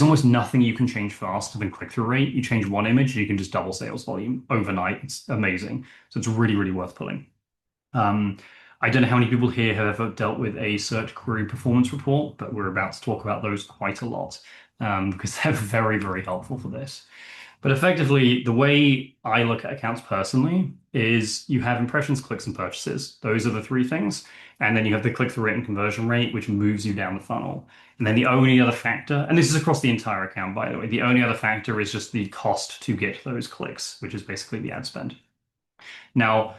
almost nothing you can change faster than click-through rate. You change one image, you can just double sales volume overnight. It's amazing. So it's really, really worth pulling. Um, I don't know how many people here have ever dealt with a search query performance report, but we're about to talk about those quite a lot because they're very, very helpful for this. But effectively, the way I look at accounts personally is you have impressions, clicks, and purchases. Those are the three things. And then you have the click-through rate and conversion rate, which moves you down the funnel. And then the only other factor, and this is across the entire account, by the way, the only other factor is just the cost to get those clicks, which is basically the ad spend. Now,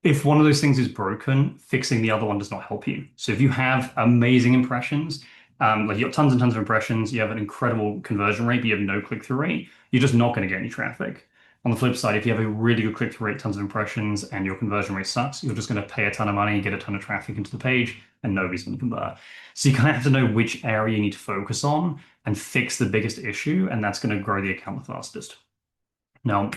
if one of those things is broken, fixing the other one does not help you. So if you have amazing impressions, like you got tons and tons of impressions, you have an incredible conversion rate, but you have no click-through rate, you're just not going to get any traffic. On the flip side, if you have a really good click-through rate, tons of impressions, and your conversion rate sucks, you're just going to pay a ton of money, get a ton of traffic into the page, and nobody's going to convert. So you kind of have to know which area you need to focus on and fix the biggest issue, and that's going to grow the account the fastest. Now,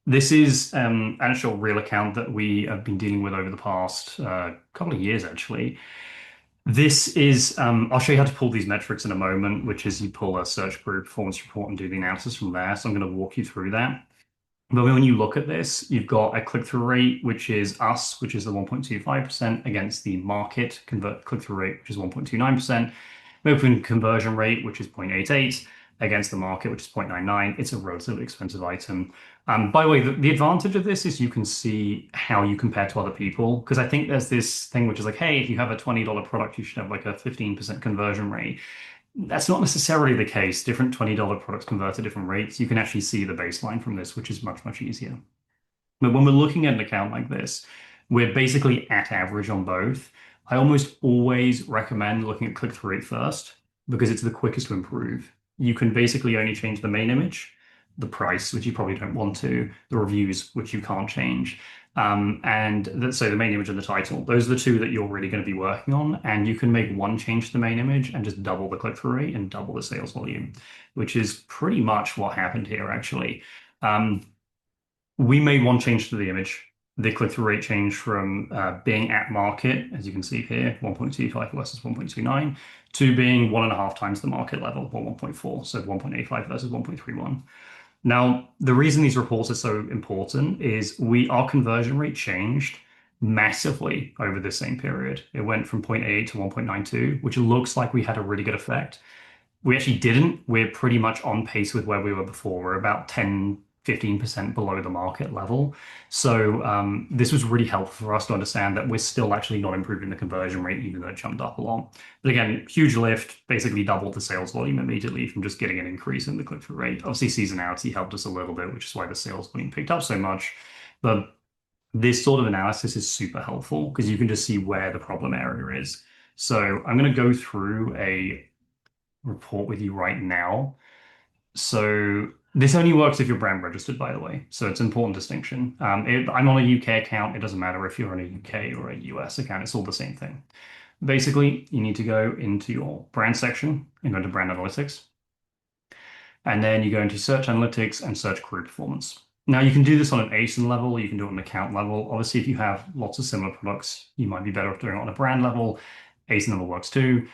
this is an actual real account that we have been dealing with over the past couple of years, actually. This is, I'll show you how to pull these metrics in a moment, which is you pull a search query performance report and do the analysis from there. So I'm going to walk you through that. But when you look at this, you've got a click-through rate, which is us, which is the 1.25% against the market click-through rate, which is 1.29%. Open conversion rate, which is 0.88 against the market, which is 0.99. It's a relatively expensive item. By the way, the advantage of this is you can see how you compare to other people. Because I think there's this thing which is like, hey, if you have a $20 product, you should have like a 15% conversion rate. That's not necessarily the case. Different $20 products convert at different rates. You can actually see the baseline from this, which is much, much easier. But when we're looking at an account like this, we're basically at average on both. I almost always recommend looking at click-through rate first because it's the quickest to improve. You can basically only change the main image, the price, which you probably don't want to, the reviews, which you can't change. So the main image and the title, those are the two that you're really going to be working on. And you can make one change to the main image and just double the click-through rate and double the sales volume, which is pretty much what happened here, actually. Um, we made one change to the image. The click-through rate changed from being at market, as you can see here, 1.25 versus 1.29, to being 1.5 times the market level, or 1.4, so 1.85 versus 1.31. Now, the reason these reports are so important is our conversion rate changed massively over the same period. It went from 0.88 to 1.92, which looks like we had a really good effect. We actually didn't. We're pretty much on pace with where we were before. We're about 10, 15% below the market level. So this was really helpful for us to understand that we're still actually not improving the conversion rate, even though it jumped up a lot. But again, huge lift, basically doubled the sales volume immediately from just getting an increase in the click-through rate. Obviously, seasonality helped us a little bit, which is why the sales volume picked up so much. But this sort of analysis is super helpful because you can just see where the problem area is. So I'm going to go through a report with you right now. So this only works if you're brand registered, by the way. So it's an important distinction. I'm on a UK account. It doesn't matter if you're on a UK or a US account. It's all the same thing. Basically, you need to go into your brand section and go into brand analytics. And then you go into search analytics and search query performance. Now you can do this on an ASIN level, you can do it on an account level. Obviously, if you have lots of similar products, you might be better off doing it on a brand level. ASIN level works too.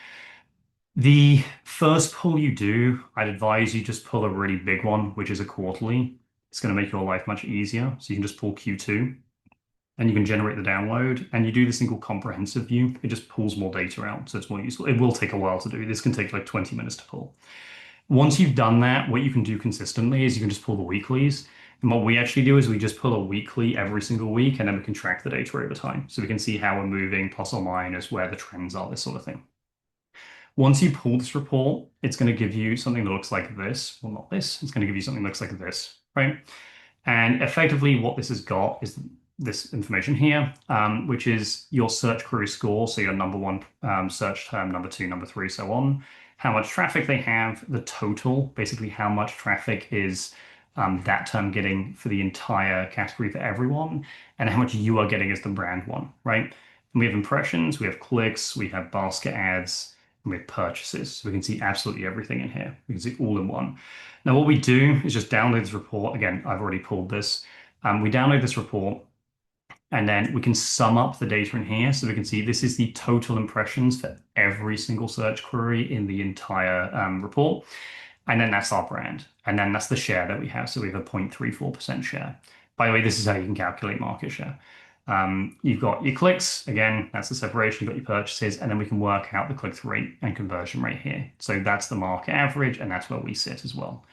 The first pull you do, I'd advise you just pull a really big one, which is a quarterly. It's going to make your life much easier. So you can just pull Q2 and you can generate the download. And you do this thing called comprehensive view. It just pulls more data out. So it's more useful. It will take a while to do. This can take like 20 minutes to pull. Once you've done that, what you can do consistently is you can just pull the weeklies. And what we actually do is we just pull a weekly every single week, and then we can track the data over time. So we can see how we're moving, plus or minus, where the trends are, this sort of thing. Once you pull this report, it's going to give you something that looks like this. Well, not this. It's going to give you something that looks like this, right? And effectively, what this has got is this information here, which is your search query score. So your number one search term, number two, number three, so on. How much traffic they have, the total, basically how much traffic is that term getting for the entire category for everyone, and how much you are getting as the brand one, right? And we have impressions, we have clicks, we have basket ads, and we have purchases. So we can see absolutely everything in here. We can see all in one. Now, what we do is just download this report. Again, I've already pulled this. We download this report and then we can sum up the data in here. So we can see this is the total impressions for every single search query in the entire report. And then that's our brand. And then that's the share that we have. So we have a 0.34% share. By the way, this is how you can calculate market share. You've got your clicks, again, that's the separation, you've got your purchases, and then we can work out the click-through rate and conversion rate here. So that's the market average, and that's where we sit as well.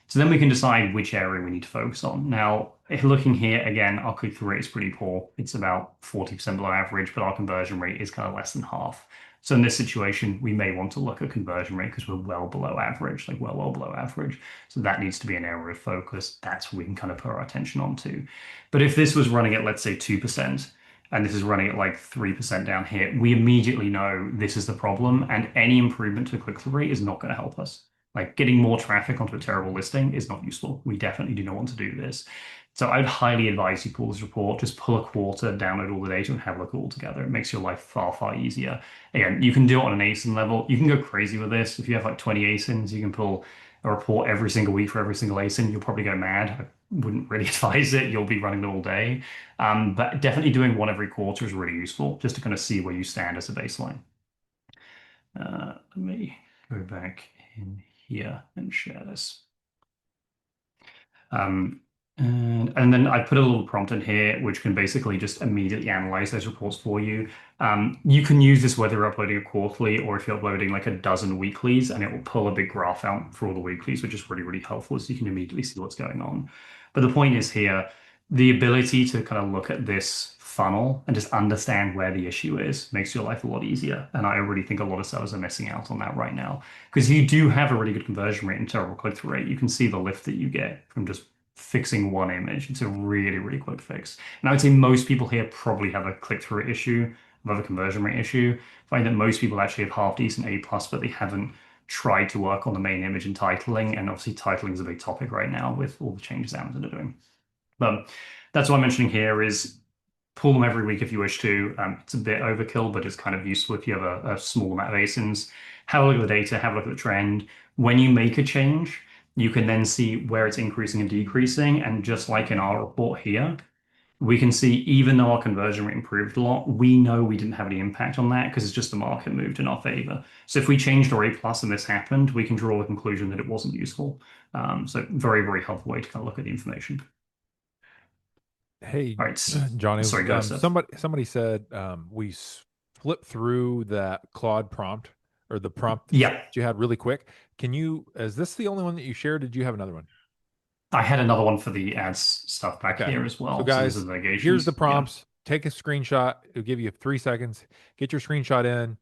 So then we can decide which area we need to focus on. Now, if looking here, again, our click-through rate is pretty poor. It's about 40% below average, but our conversion rate is kind of less than half. So in this situation, we may want to look at conversion rate because we're well below average, like well below average. So that needs to be an area of focus. That's what we can kind of put our attention on to. But if this was running at, let's say, 2%, and this is running at like 3% down here, we immediately know this is the problem, and any improvement to click-through rate is not going to help us. Like getting more traffic onto a terrible listing is not useful. We definitely do not want to do this. So I'd highly advise you pull this report, just pull a quarter, download all the data and have a look all together. It makes your life far, far easier. Again, you can do it on an ASIN level. You can go crazy with this. If you have like 20 ASINs, you can pull a report every single week for every single ASIN. You'll probably go mad. I wouldn't really advise it. You'll be running them all day. But definitely doing one every quarter is really useful just to kind of see where you stand as a baseline. Let me go back in here and share this. And then I put a little prompt in here, which can basically just immediately analyze those reports for you. You can use this whether you're uploading a quarterly or if you're uploading like a dozen weeklies, and it will pull a big graph out for all the weeklies, which is really, really helpful so you can immediately see what's going on. But the point is here, the ability to kind of look at this funnel and just understand where the issue is makes your life a lot easier. And I really think a lot of sellers are missing out on that right now. Because you do have a really good conversion rate and terrible click-through rate. You can see the lift that you get from just fixing one image. It's a really, really quick fix. And I would say most people here probably have a click-through issue, have a conversion rate issue. I find that most people actually have half decent A+, but they haven't tried to work on the main image and titling. And obviously titling is a big topic right now with all the changes Amazon are doing. But that's what I'm mentioning here is pull them every week if you wish to. It's a bit overkill, but it's kind of useful if you have a small amount of ASINs. Have a look at the data, have a look at the trend. When you make a change, you can then see where it's increasing and decreasing. And just like in our report here, we can see even though our conversion rate improved a lot, we know we didn't have any impact on that because it's just the market moved in our favor. So if we changed our A plus and this happened, we can draw a conclusion that it wasn't useful. So very, very helpful way to kind of look at the information. Hey, All right. Johnny, Sorry, go, Seth. somebody said flip through that Claude prompt or the prompt Yeah, that you had really quick. Can you, is this the only one that you shared? Did you have another one? I had another one for the ads stuff back Okay. here as So well. So this is guys, here's the negations. Yeah, prompts. Take a screenshot. It'll give you 3 seconds. Get your screenshot in.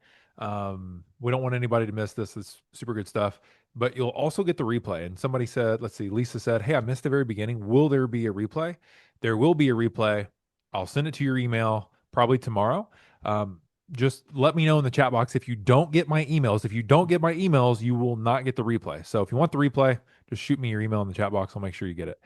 We don't want anybody to miss this. It's super good stuff. But you'll also get the replay. And somebody said, let's see, Lisa said, hey, I missed the very beginning. Will there be a replay? There will be a replay. I'll send it to your email probably tomorrow. Um, just let me know in the chat box if you don't get my emails. If you don't get my emails, you will not get the replay. So if you want the replay, just shoot me your email in the chat box. I'll make sure you get it.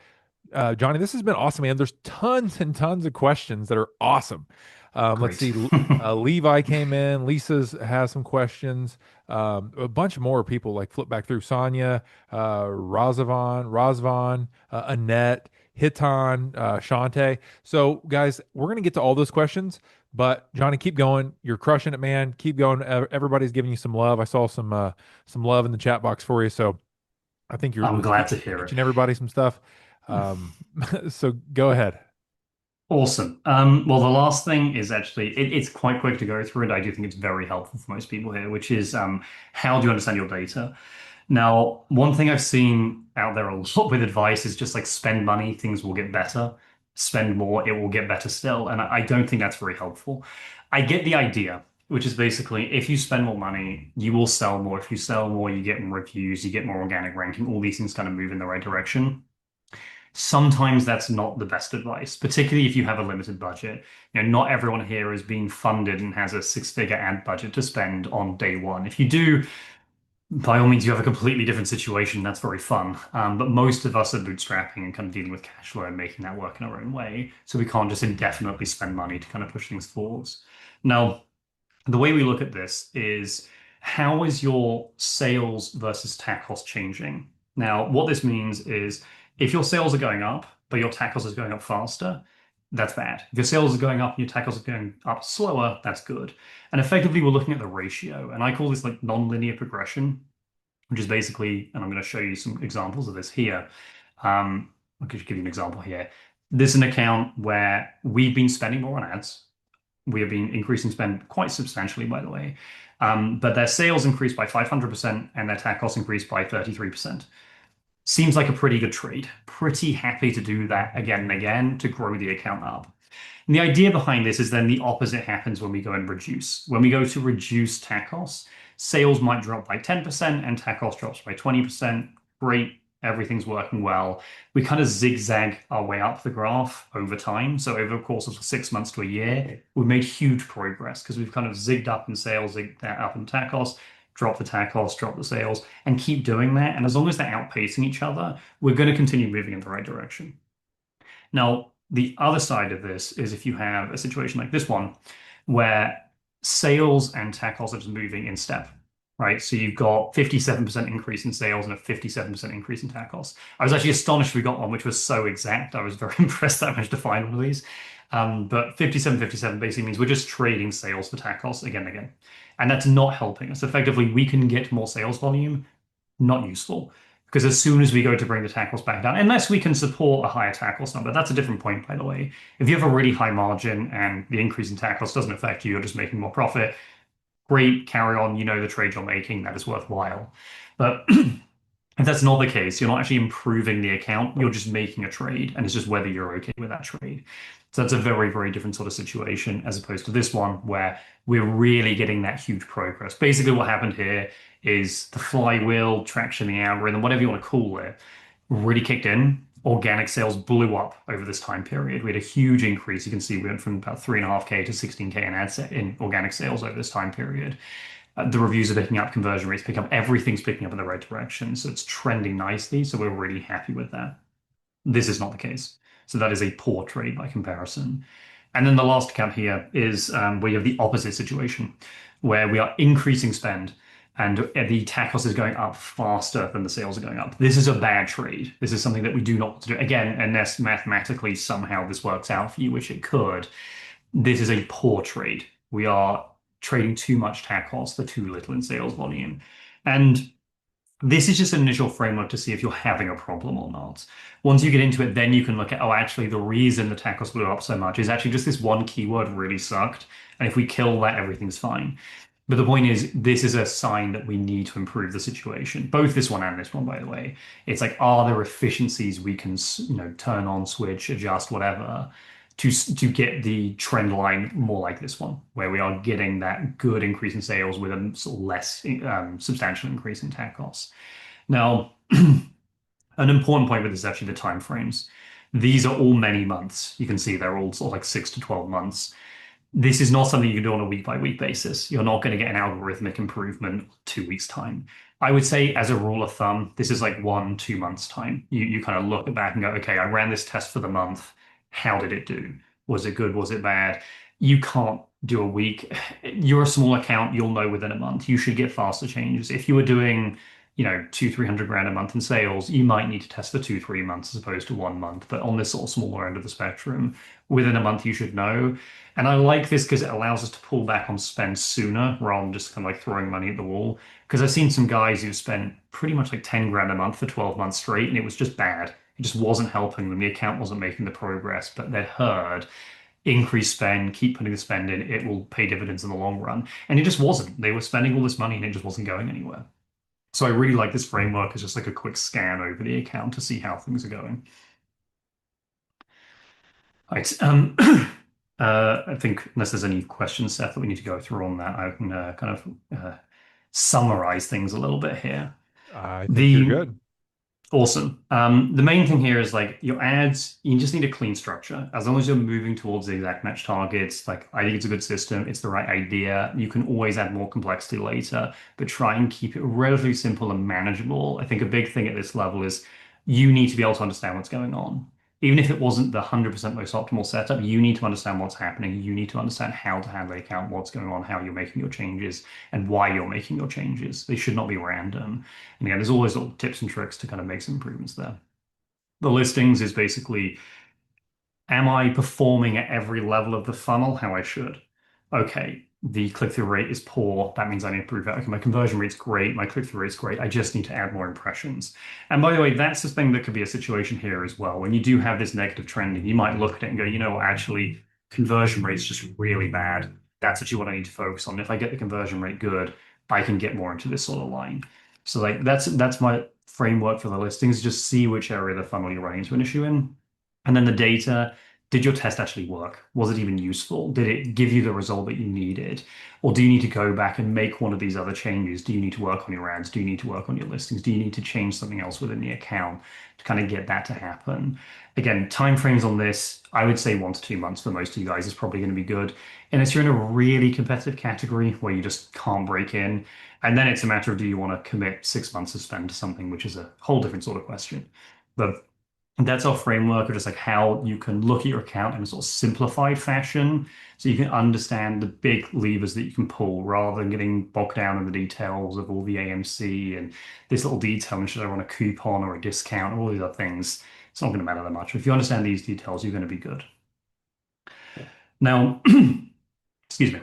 Johnny, this has been awesome, man. There's tons and tons of questions that are awesome. Let's great. see. Levi came in. Lisa's has some questions. A bunch more people like flip back through. Sonia, Razvan, Annette, Hitan, Shante. So, guys, we're going to get to all those questions. But Johnny, keep going. You're crushing it, man. Keep going. Everybody's giving you some love. I saw some love in the chat box for you. So I think you're I'm glad to hear it. teaching everybody some stuff. Um, so go ahead. Awesome. Well, the last thing is actually it's quite quick to go through, and I do think it's very helpful for most people here, which is how do you understand your data? Now, one thing I've seen out there a lot with advice is just like spend money, things will get better. Spend more, it will get better still. And I don't think that's very helpful. I get the idea, which is basically if you spend more money, you will sell more. If you sell more, you get more reviews, you get more organic ranking. All these things kind of move in the right direction. Sometimes that's not the best advice, particularly if you have a limited budget. Not everyone here is being funded and has a six-figure ad budget to spend on day one. If you do, by all means, you have a completely different situation. That's very fun. But most of us are bootstrapping and kind of dealing with cash flow and making that work in our own way. So we can't just indefinitely spend money to kind of push things forwards. Now, the way we look at this is how is your sales versus TAC cost changing? Now, what this means is if your sales are going up, but your TAC cost is going up faster, that's bad. If your sales are going up and your TAC cost is going up slower, that's good. And effectively, we're looking at the ratio. And I call this like nonlinear progression, which is basically, and I'm going to show you some examples of this here. I'll give you an example here. This is an account where we've been spending more on ads. We have been increasing spend quite substantially, by the way. But their sales increased by 500% and their TAC costs increased by 33%. Seems like a pretty good trade. Pretty happy to do that again and again to grow the account up. And the idea behind this is then the opposite happens when we go and reduce. When we go to reduce TAC costs, sales might drop by 10% and TAC cost drops by 20%. Great, everything's working well. We kind of zigzag our way up the graph over time. So over the course of 6 months to a year, we've made huge progress because we've kind of zigged up in sales, zigged up in TAC costs, drop the TAC costs, drop the sales, and keep doing that. And as long as they're outpacing each other, we're going to continue moving in the right direction. Now, the other side of this is if you have a situation like this one, where sales and TAC costs are just moving in step, right? So you've got 57% increase in sales and a 57% increase in TAC costs. I was actually astonished we got one which was so exact. I was very impressed that I managed to find one of these. But 57, 57 basically means we're just trading sales for TAC costs again and again. And that's not helping us. Effectively, we can get more sales volume, not useful. Because as soon as we go to bring the TAC costs back down, unless we can support a higher TAC cost number, that's a different point, by the way. If you have a really high margin and the increase in TAC costs doesn't affect you, you're just making more profit, great, carry on. You know the trade you're making, that is worthwhile. But if that's not the case, you're not actually improving the account, you're just making a trade, and it's just whether you're okay with that trade. So that's a very, very different sort of situation as opposed to this one where we're really getting that huge progress. Basically, what happened here is the flywheel, traction, the algorithm, whatever you want to call it, really kicked in. Organic sales blew up over this time period. We had a huge increase. You can see we went from about 3.5K to 16K in ad set in organic sales over this time period. The reviews are picking up, conversion rates picking up, everything's picking up in the right direction. So it's trending nicely. So we're really happy with that. This is not the case. So that is a poor trade by comparison. And then the last account here is where you have the opposite situation, where we are increasing spend and the TAC cost is going up faster than the sales are going up. This is a bad trade. This is something that we do not want to do. Again, unless mathematically somehow this works out for you, which it could, this is a poor trade. We are trading too much TAC cost for too little in sales volume. And this is just an initial framework to see if you're having a problem or not. Once you get into it, then you can look at, oh, actually, the reason the tacos blew up so much is actually just this one keyword really sucked. And if we kill that, everything's fine. But the point is, this is a sign that we need to improve the situation. Both this one and this one, by the way. It's like, are there efficiencies we can, turn on, switch, adjust, whatever, to get the trend line more like this one, where we are getting that good increase in sales with a sort of less substantial increase in tech costs. Now, an important point with this is actually the time frames. These are all many months. You can see they're all sort of like 6 to 12 months. This is not something you can do on a week by week basis. You're not going to get an algorithmic improvement 2 weeks time. I would say as a rule of thumb, this is like 1, 2 months time. You kind of look back and go, okay, I ran this test for the month. How did it do? Was it good? Was it bad? You can't do a week. You're a small account. You'll know within a month. You should get faster changes. If you were doing, 200, 300 grand a month in sales, you might need to test for 2, 3 months as opposed to 1 month. But on this sort of smaller end of the spectrum, within a month, you should know. And I like this because it allows us to pull back on spend sooner rather than just kind of like throwing money at the wall. Because I've seen some guys who spent pretty much like 10 grand a month for 12 months straight, and it was just bad. It just wasn't helping them. The account wasn't making the progress, but they'd heard increase spend, keep putting the spend in, it will pay dividends in the long run. And it just wasn't. They were spending all this money and it just wasn't going anywhere. So I really like this framework as just like a quick scan over the account to see how things are going. Right. I think unless there's any questions, Seth, that we need to go through on that, I can kind of summarize things a little bit here. I think you're The good. Awesome. The main thing here is like your ads, you just need a clean structure. As long as you're moving towards the exact match targets, like I think it's a good system, it's the right idea. You can always add more complexity later, but try and keep it relatively simple and manageable. I think a big thing at this level is you need to be able to understand what's going on. Even if it wasn't the 100% most optimal setup, you need to understand what's happening. You need to understand how to handle the account, what's going on, how you're making your changes, and why you're making your changes. They should not be random. And again, there's always little tips and tricks to kind of make some improvements there. The listings is basically, am I performing at every level of the funnel how I should? Okay, the click-through rate is poor. That means I need to improve that. Okay, my conversion rate's great. My click-through rate's great. I just need to add more impressions. And by the way, that's the thing that could be a situation here as well. When you do have this negative trending, you might look at it and go, you know what, actually, conversion rate's just really bad. That's actually what I need to focus on. If I get the conversion rate good, I can get more into this sort of line. So like that's my framework for the listings. Just see which area of the funnel you're running into an issue in. And then the data, did your test actually work? Was it even useful? Did it give you the result that you needed? Or do you need to go back and make one of these other changes? Do you need to work on your ads? Do you need to work on your listings? Do you need to change something else within the account to kind of get that to happen? Again, timeframes on this, I would say 1 to 2 months for most of you guys is probably going to be good. Unless you're in a really competitive category where you just can't break in. And then it's a matter of do you want to commit 6 months of spend to something, which is a whole different sort of question. But that's our framework of just like how you can look at your account in a sort of simplified fashion so you can understand the big levers that you can pull rather than getting bogged down in the details of all the AMC and this little detail and should I run a coupon or a discount or all these other things. It's not going to matter that much. If you understand these details, you're going to be good. Now, excuse me.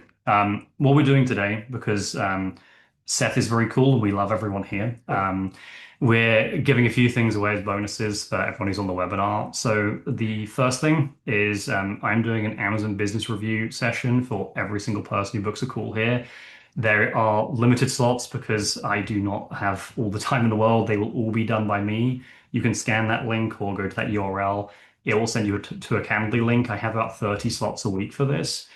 What we're doing today, because Seth is very cool, we love everyone here. We're giving a few things away as bonuses for everyone who's on the webinar. So the first thing is I'm doing an Amazon business review session for every single person who books a call here. There are limited slots because I do not have all the time in the world. They will all be done by me. You can scan that link or go to that URL. It will send you to a Calendly link. I have about 30 slots a week for this.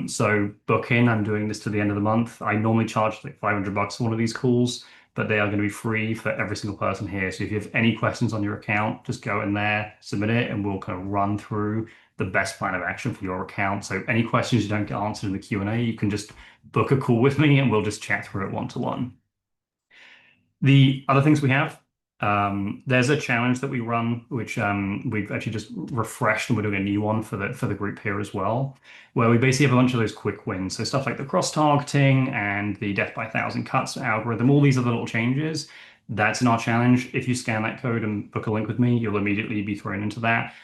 So book in. I'm doing this to the end of the month. I normally charge like $500 for one of these calls, but they are going to be free for every single person here. So if you have any questions on your account, just go in there, submit it, and we'll kind of run through the best plan of action for your account. So any questions you don't get answered in the Q&A, you can just book a call with me and we'll just chat through it one-to-one. The other things we have, There's a challenge that we run, which we've actually just refreshed, and we're doing a new one for the group here as well, where we basically have a bunch of those quick wins. So stuff like the cross targeting and the death by 1,000 cuts algorithm, all these other little changes. That's in our challenge. If you scan that code and book a link with me, you'll immediately be thrown into that.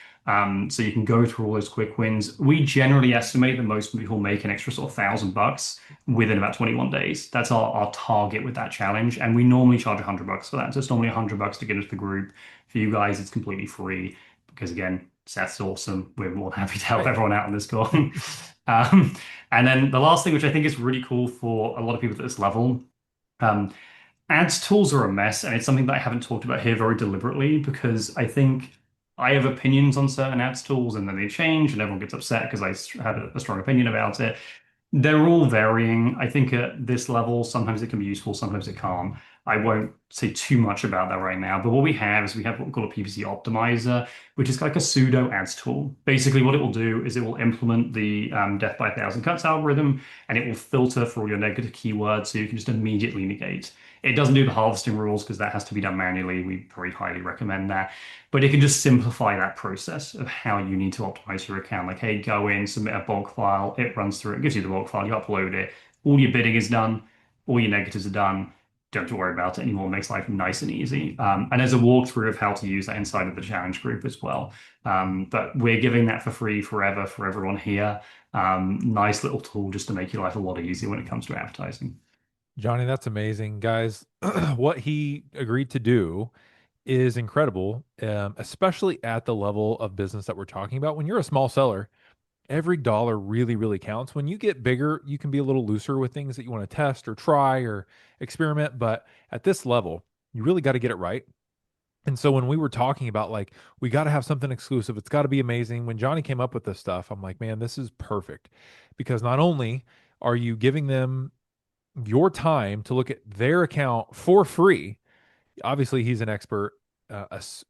So you can go through all those quick wins. We generally estimate that most people make an extra sort of $1,000 within about 21 days. That's our target with that challenge. And we normally charge $100 for that. So it's normally $100 to get into the group. For you guys, it's completely free because again, Seth's awesome. We're more than happy to help Right. everyone out on this call. Um, and then the last thing, which I think is really cool for a lot of people at this level, um, ads tools are a mess, and it's something that I haven't talked about here very deliberately because I think I have opinions on certain ads tools and then they change and everyone gets upset because had a strong opinion about it. They're all varying. I think at this level, sometimes it can be useful, sometimes it can't. I won't say too much about that right now, but what we have is we have what we call a PPC optimizer, which is like a pseudo ads tool. Basically, what it will do is it will implement the death by 1,000 cuts algorithm and it will filter for all your negative keywords so you can just immediately negate. It doesn't do the harvesting rules because that has to be done manually. We very highly recommend that. But it can just simplify that process of how you need to optimize your account. Like, hey, go in, submit a bulk file, it runs through it, gives you the bulk file, you upload it, all your bidding is done, all your negatives are done. Don't have to worry about it anymore. It makes life nice and easy. And there's a walkthrough of how to use that inside of the challenge group as well. But we're giving that for free forever for everyone here. Nice little tool just to make your life a lot easier when it comes to advertising. Johnny, that's amazing. Guys, what he agreed to do is incredible, especially at the level of business that we're talking about. When you're a small seller, every dollar really, really counts. When you get bigger, you can be a little looser with things that you want to test or try or experiment. But at this level, you really got to get it right. And so when we were talking about like, we got to have something exclusive, it's got to be amazing. When Johnny came up with this stuff, I'm like, man, this is perfect because not only are you giving them your time to look at their account for free. Obviously, he's an expert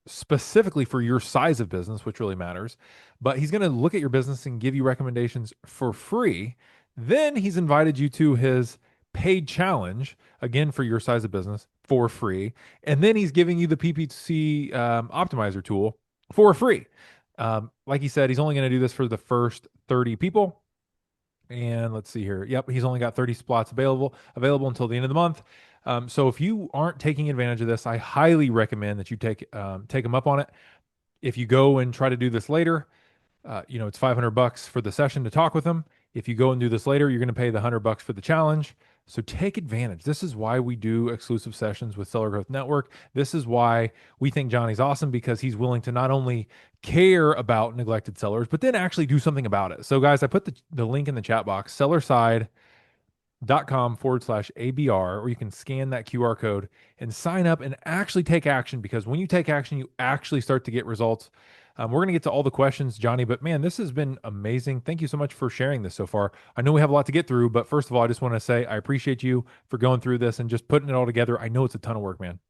specifically for your size of business, which really matters. But he's going to look at your business and give you recommendations for free. Then he's invited you to his paid challenge, again, for your size of business for free. And then he's giving you the PPC optimizer tool for free. Like he said, he's only going to do this for the first 30 people. And let's see here. Yep, he's only got 30 spots available until the end of the month. So if you aren't taking advantage of this, I highly recommend that you take him up on it. If you go and try to do this later, it's $500 for the session to talk with them. If you go and do this later, you're going to pay the $100 for the challenge. So take advantage. This is why we do exclusive sessions with Seller Growth Network. This is why we think Johnny's awesome because he's willing to not only care about neglected sellers, but then actually do something about it. So, guys, I put the link in the chat box, sellerside.com/ABR, or you can scan that QR code and sign up and actually take action because when you take action, you actually start to get results. We're going to get to all the questions, Johnny, but man, this has been amazing. Thank you so much for sharing this so far. I know we have a lot to get through, but first of all, I just want to say I appreciate you for going through this and just putting it all together. I know it's a ton of work, man.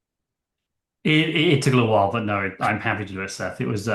It took a little while, but no, I'm happy to do it, Seth. It was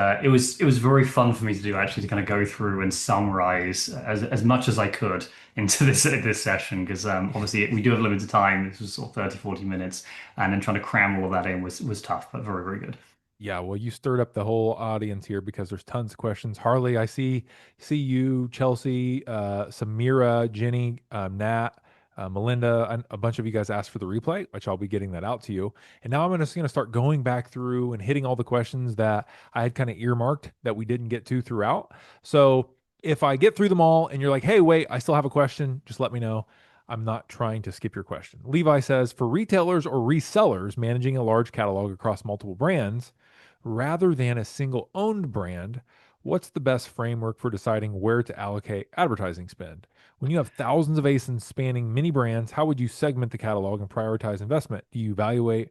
very fun for me to do actually to kind of go through and summarize as much as I could into this session because obviously we do have limited time. This was sort of 30, 40 minutes, and then trying to cram all of that in was tough, but very, very good. Yeah, well, you stirred up the whole audience here because there's tons of questions. Harley, I see you, Chelsea, Samira, Jenny, Nat, Melinda, and a bunch of you guys asked for the replay, which I'll be getting that out to you. And now I'm just going to start going back through and hitting all the questions that I had kind of earmarked that we didn't get to throughout. So if I get through them all and you're like, hey, wait, I still have a question, just let me know. I'm not trying to skip your question. Levi says, for retailers or resellers managing a large catalog across multiple brands, rather than a single owned brand, what's the best framework for deciding where to allocate advertising spend? When you have thousands of ASINs spanning many brands, how would you segment the catalog and prioritize investment? Do you evaluate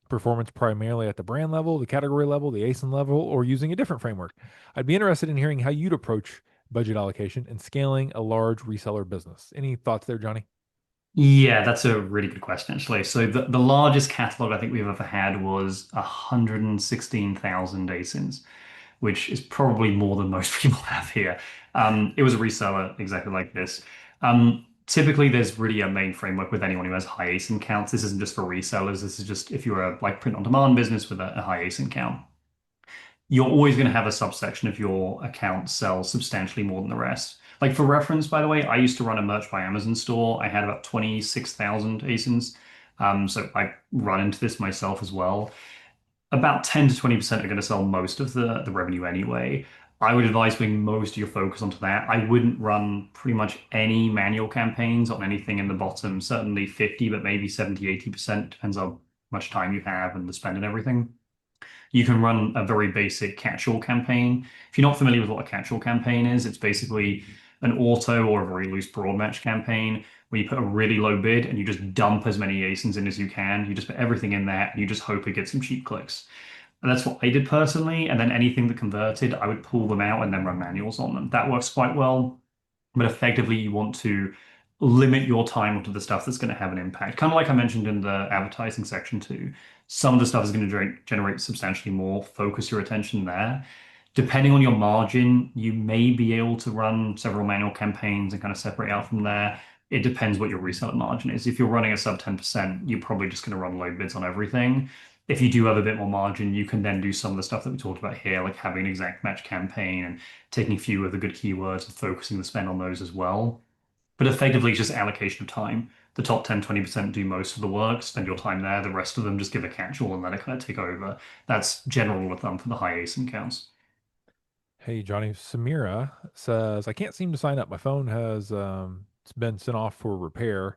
performance primarily at the brand level, the category level, the ASIN level, or using a different framework? I'd be interested in hearing how you'd approach budget allocation and scaling a large reseller business. Any thoughts there, Johnny? Yeah, that's a really good question, actually. So the largest catalog I think we've ever had was 116,000 ASINs, which is probably more than most people have here. It was a reseller exactly like this. typically there's really a main framework with anyone who has high ASIN counts. This isn't just for resellers. This is just if you're a like print on demand business with a high ASIN count. You're always going to have a subsection of your account sell substantially more than the rest. Like for reference, by the way, I used to run a Merch by Amazon store. I had about 26,000 ASINs. So I run into this myself as well. About 10 to 20% are going to sell most of the revenue anyway. I would advise putting most of your focus onto that. I wouldn't run pretty much any manual campaigns on anything in the bottom, certainly 50, but maybe 70, 80%, depends how much time you have and the spend and everything. You can run a very basic catch-all campaign. If you're not familiar with what a catch-all campaign is, it's basically an auto or a very loose broad match campaign where you put a really low bid and you just dump as many ASINs in as you can. You just put everything in there and you just hope it gets some cheap clicks. And that's what I did personally. And then anything that converted, I would pull them out and then run manuals on them. That works quite well. But effectively, you want to limit your time onto the stuff that's going to have an impact. Kind of like I mentioned in the advertising section too. Some of the stuff is going to generate substantially more. Focus your attention there. Depending on your margin, you may be able to run several manual campaigns and kind of separate out from there. It depends what your reseller margin is. If you're running a sub 10%, you're probably just going to run low bids on everything. If you do have a bit more margin, you can then do some of the stuff that we talked about here, like having an exact match campaign and taking a few of the good keywords and focusing the spend on those as well. But effectively, it's just allocation of time. The top 10, 20% do most of the work, spend your time there. The rest of them just give a catch-all and let it kind of take over. That's general rule of thumb for the high ASIN counts. Hey, Johnny. Samira says, I can't seem to sign up. My phone has it's been sent off for repair,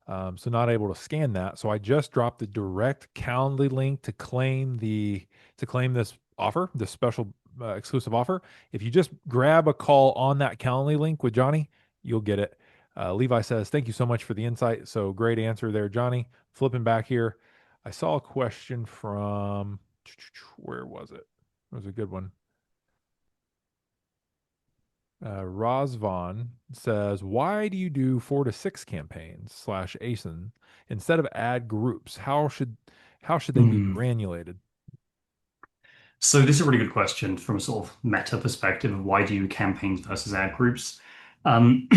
so not able to scan that. So I just dropped the direct Calendly link to claim this offer, this special exclusive offer. If you just grab a call on that Calendly link with Johnny, you'll get it. Levi says, thank you so much for the insight. So great answer there, Johnny. Flipping back here, I saw a question from where was it? It was a good one. Razvan says, "Why do you do 4 to 6 campaigns slash ASIN instead of ad groups? How should they be Hmm. granulated?" So this is a really good question from a sort of meta perspective of why do you campaigns versus ad groups. Um,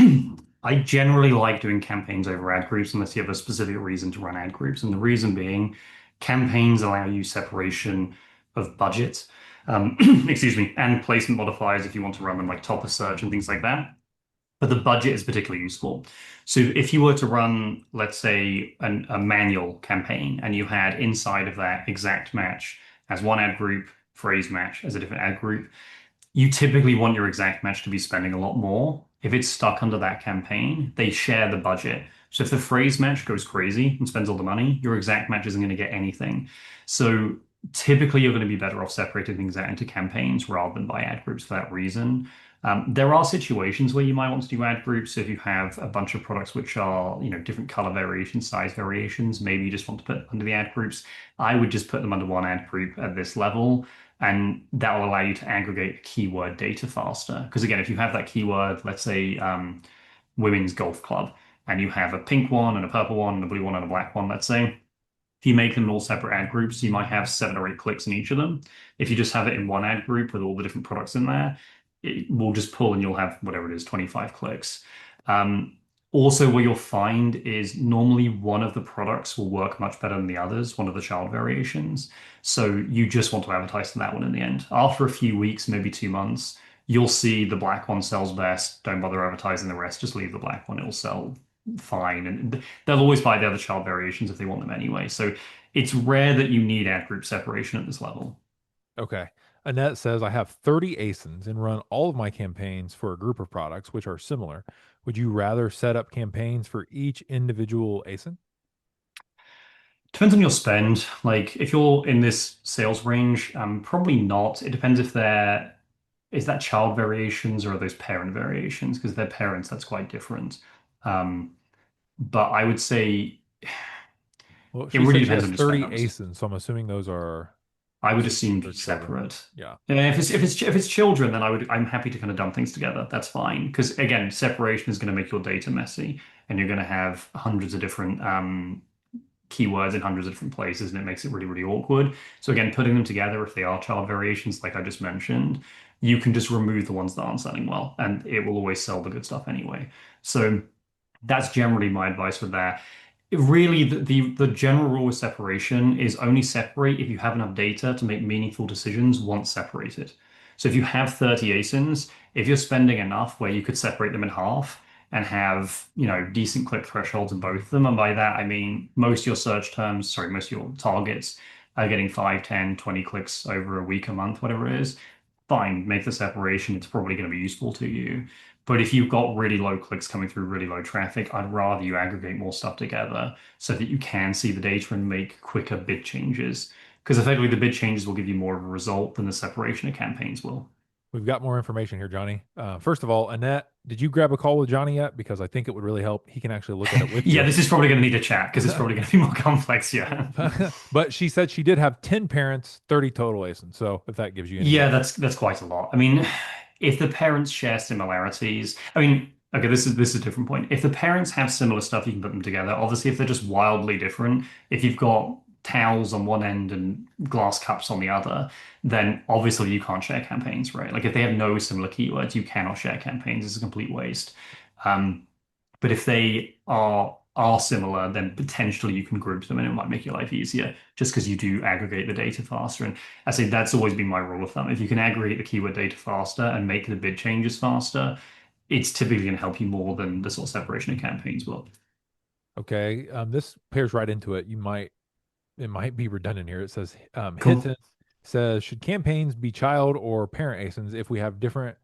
I generally like doing campaigns over ad groups unless you have a specific reason to run ad groups. And the reason being, campaigns allow you separation of budget, excuse me, and placement modifiers if you want to run them like top of search and things like that. But the budget is particularly useful. So if you were to run, let's say, a manual campaign and you had inside of that exact match as one ad group, phrase match as a different ad group, you typically want your exact match to be spending a lot more. If it's stuck under that campaign, they share the budget. So if the phrase match goes crazy and spends all the money, your exact match isn't going to get anything. So typically you're going to be better off separating things out into campaigns rather than by ad groups for that reason. There are situations where you might want to do ad groups. So if you have a bunch of products which are, different color variations, size variations, maybe you just want to put under the ad groups. I would just put them under one ad group at this level and that will allow you to aggregate keyword data faster. Because again, if you have that keyword, let's say women's golf club, and you have a pink one and a purple one and a blue one and a black one, let's say, if you make them all separate ad groups, you might have 7 or 8 clicks in each of them. If you just have it in one ad group with all the different products in there, it will just pull and you'll have whatever it is, 25 clicks. Um, Also, what you'll find is normally one of the products will work much better than the others, one of the child variations. So you just want to advertise to that one in the end. After a few weeks, maybe 2 months, you'll see the black one sells best. Don't bother advertising the rest, just leave the black one. It'll sell fine. And they'll always buy the other child variations if they want them anyway. So it's rare that you need ad group separation at this level. Okay. Annette says, I have 30 ASINs and run all of my campaigns for a group of products which are similar. Would you rather set up campaigns for each individual ASIN? Depends on your spend. Like if you're in this sales range, probably not. It depends if they're is that child variations or are those parent variations? Because they're parents, that's quite different. Um, but I would say Well, it she really said she depends has on your spend, 30 honestly. ASINs, so I'm assuming those are I would assuming assume those are children. separate. Yeah. And if it's children, then I'm happy to kind of dump things together. That's fine. Because again, separation is going to make your data messy, and you're going to have hundreds of different keywords in hundreds of different places, and it makes it really, really awkward. So again, putting them together, if they are child variations, like I just mentioned, you can just remove the ones that aren't selling well, and it will always sell the good stuff anyway. So That's generally my advice with that. Really, the general rule with separation is only separate if you have enough data to make meaningful decisions once separated. So if you have 30 ASINs, if you're spending enough where you could separate them in half and have, decent click thresholds in both of them, and by that I mean most of your search terms, sorry, most of your targets are getting 5, 10, 20 clicks over a week, a month, whatever it is, fine, make the separation. It's probably going to be useful to you. But if you've got really low clicks coming through really low traffic, I'd rather you aggregate more stuff together so that you can see the data and make quicker bid changes. Because effectively, the bid changes will give you more of a result than the separation of campaigns will. We've got more information here, Johnny. First of all, Annette, did you grab a call with Johnny yet? Because I think it would really help. He can actually look at it with Yeah, you. this is probably going to need a chat because it's probably going to be more complex. Yeah. But she said she did have 10 parents, 30 total ASINs. So if that gives you any. Yeah, that's quite a lot. I mean, if the parents share similarities, I mean, okay, this is a different point. If the parents have similar stuff, you can put them together. Obviously, if they're just wildly different, if you've got towels on one end and glass cups on the other, then obviously you can't share campaigns, right? Like if they have no similar keywords, you cannot share campaigns. It's a complete waste. Um, but if they are similar, then potentially you can group them and it might make your life easier just because you do aggregate the data faster. And I say that's always been my rule of thumb. If you can aggregate the keyword data faster and make the bid changes faster, it's typically going to help you more than the sort of separation of campaigns will. Okay. This pairs right into it. It might be redundant here. It says, Cool. Hinton says, should campaigns be child or parent ASINs if we have different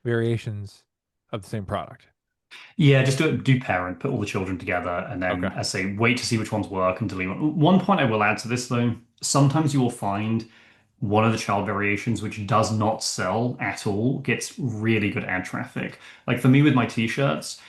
variations of the same product? Yeah, just do parent, put all the children together, and Okay. then I say wait to see which ones work and delete one. One point I will add to this though, sometimes you will find one of the child variations which does not sell at all gets really good ad traffic. Like for me with my t-shirts,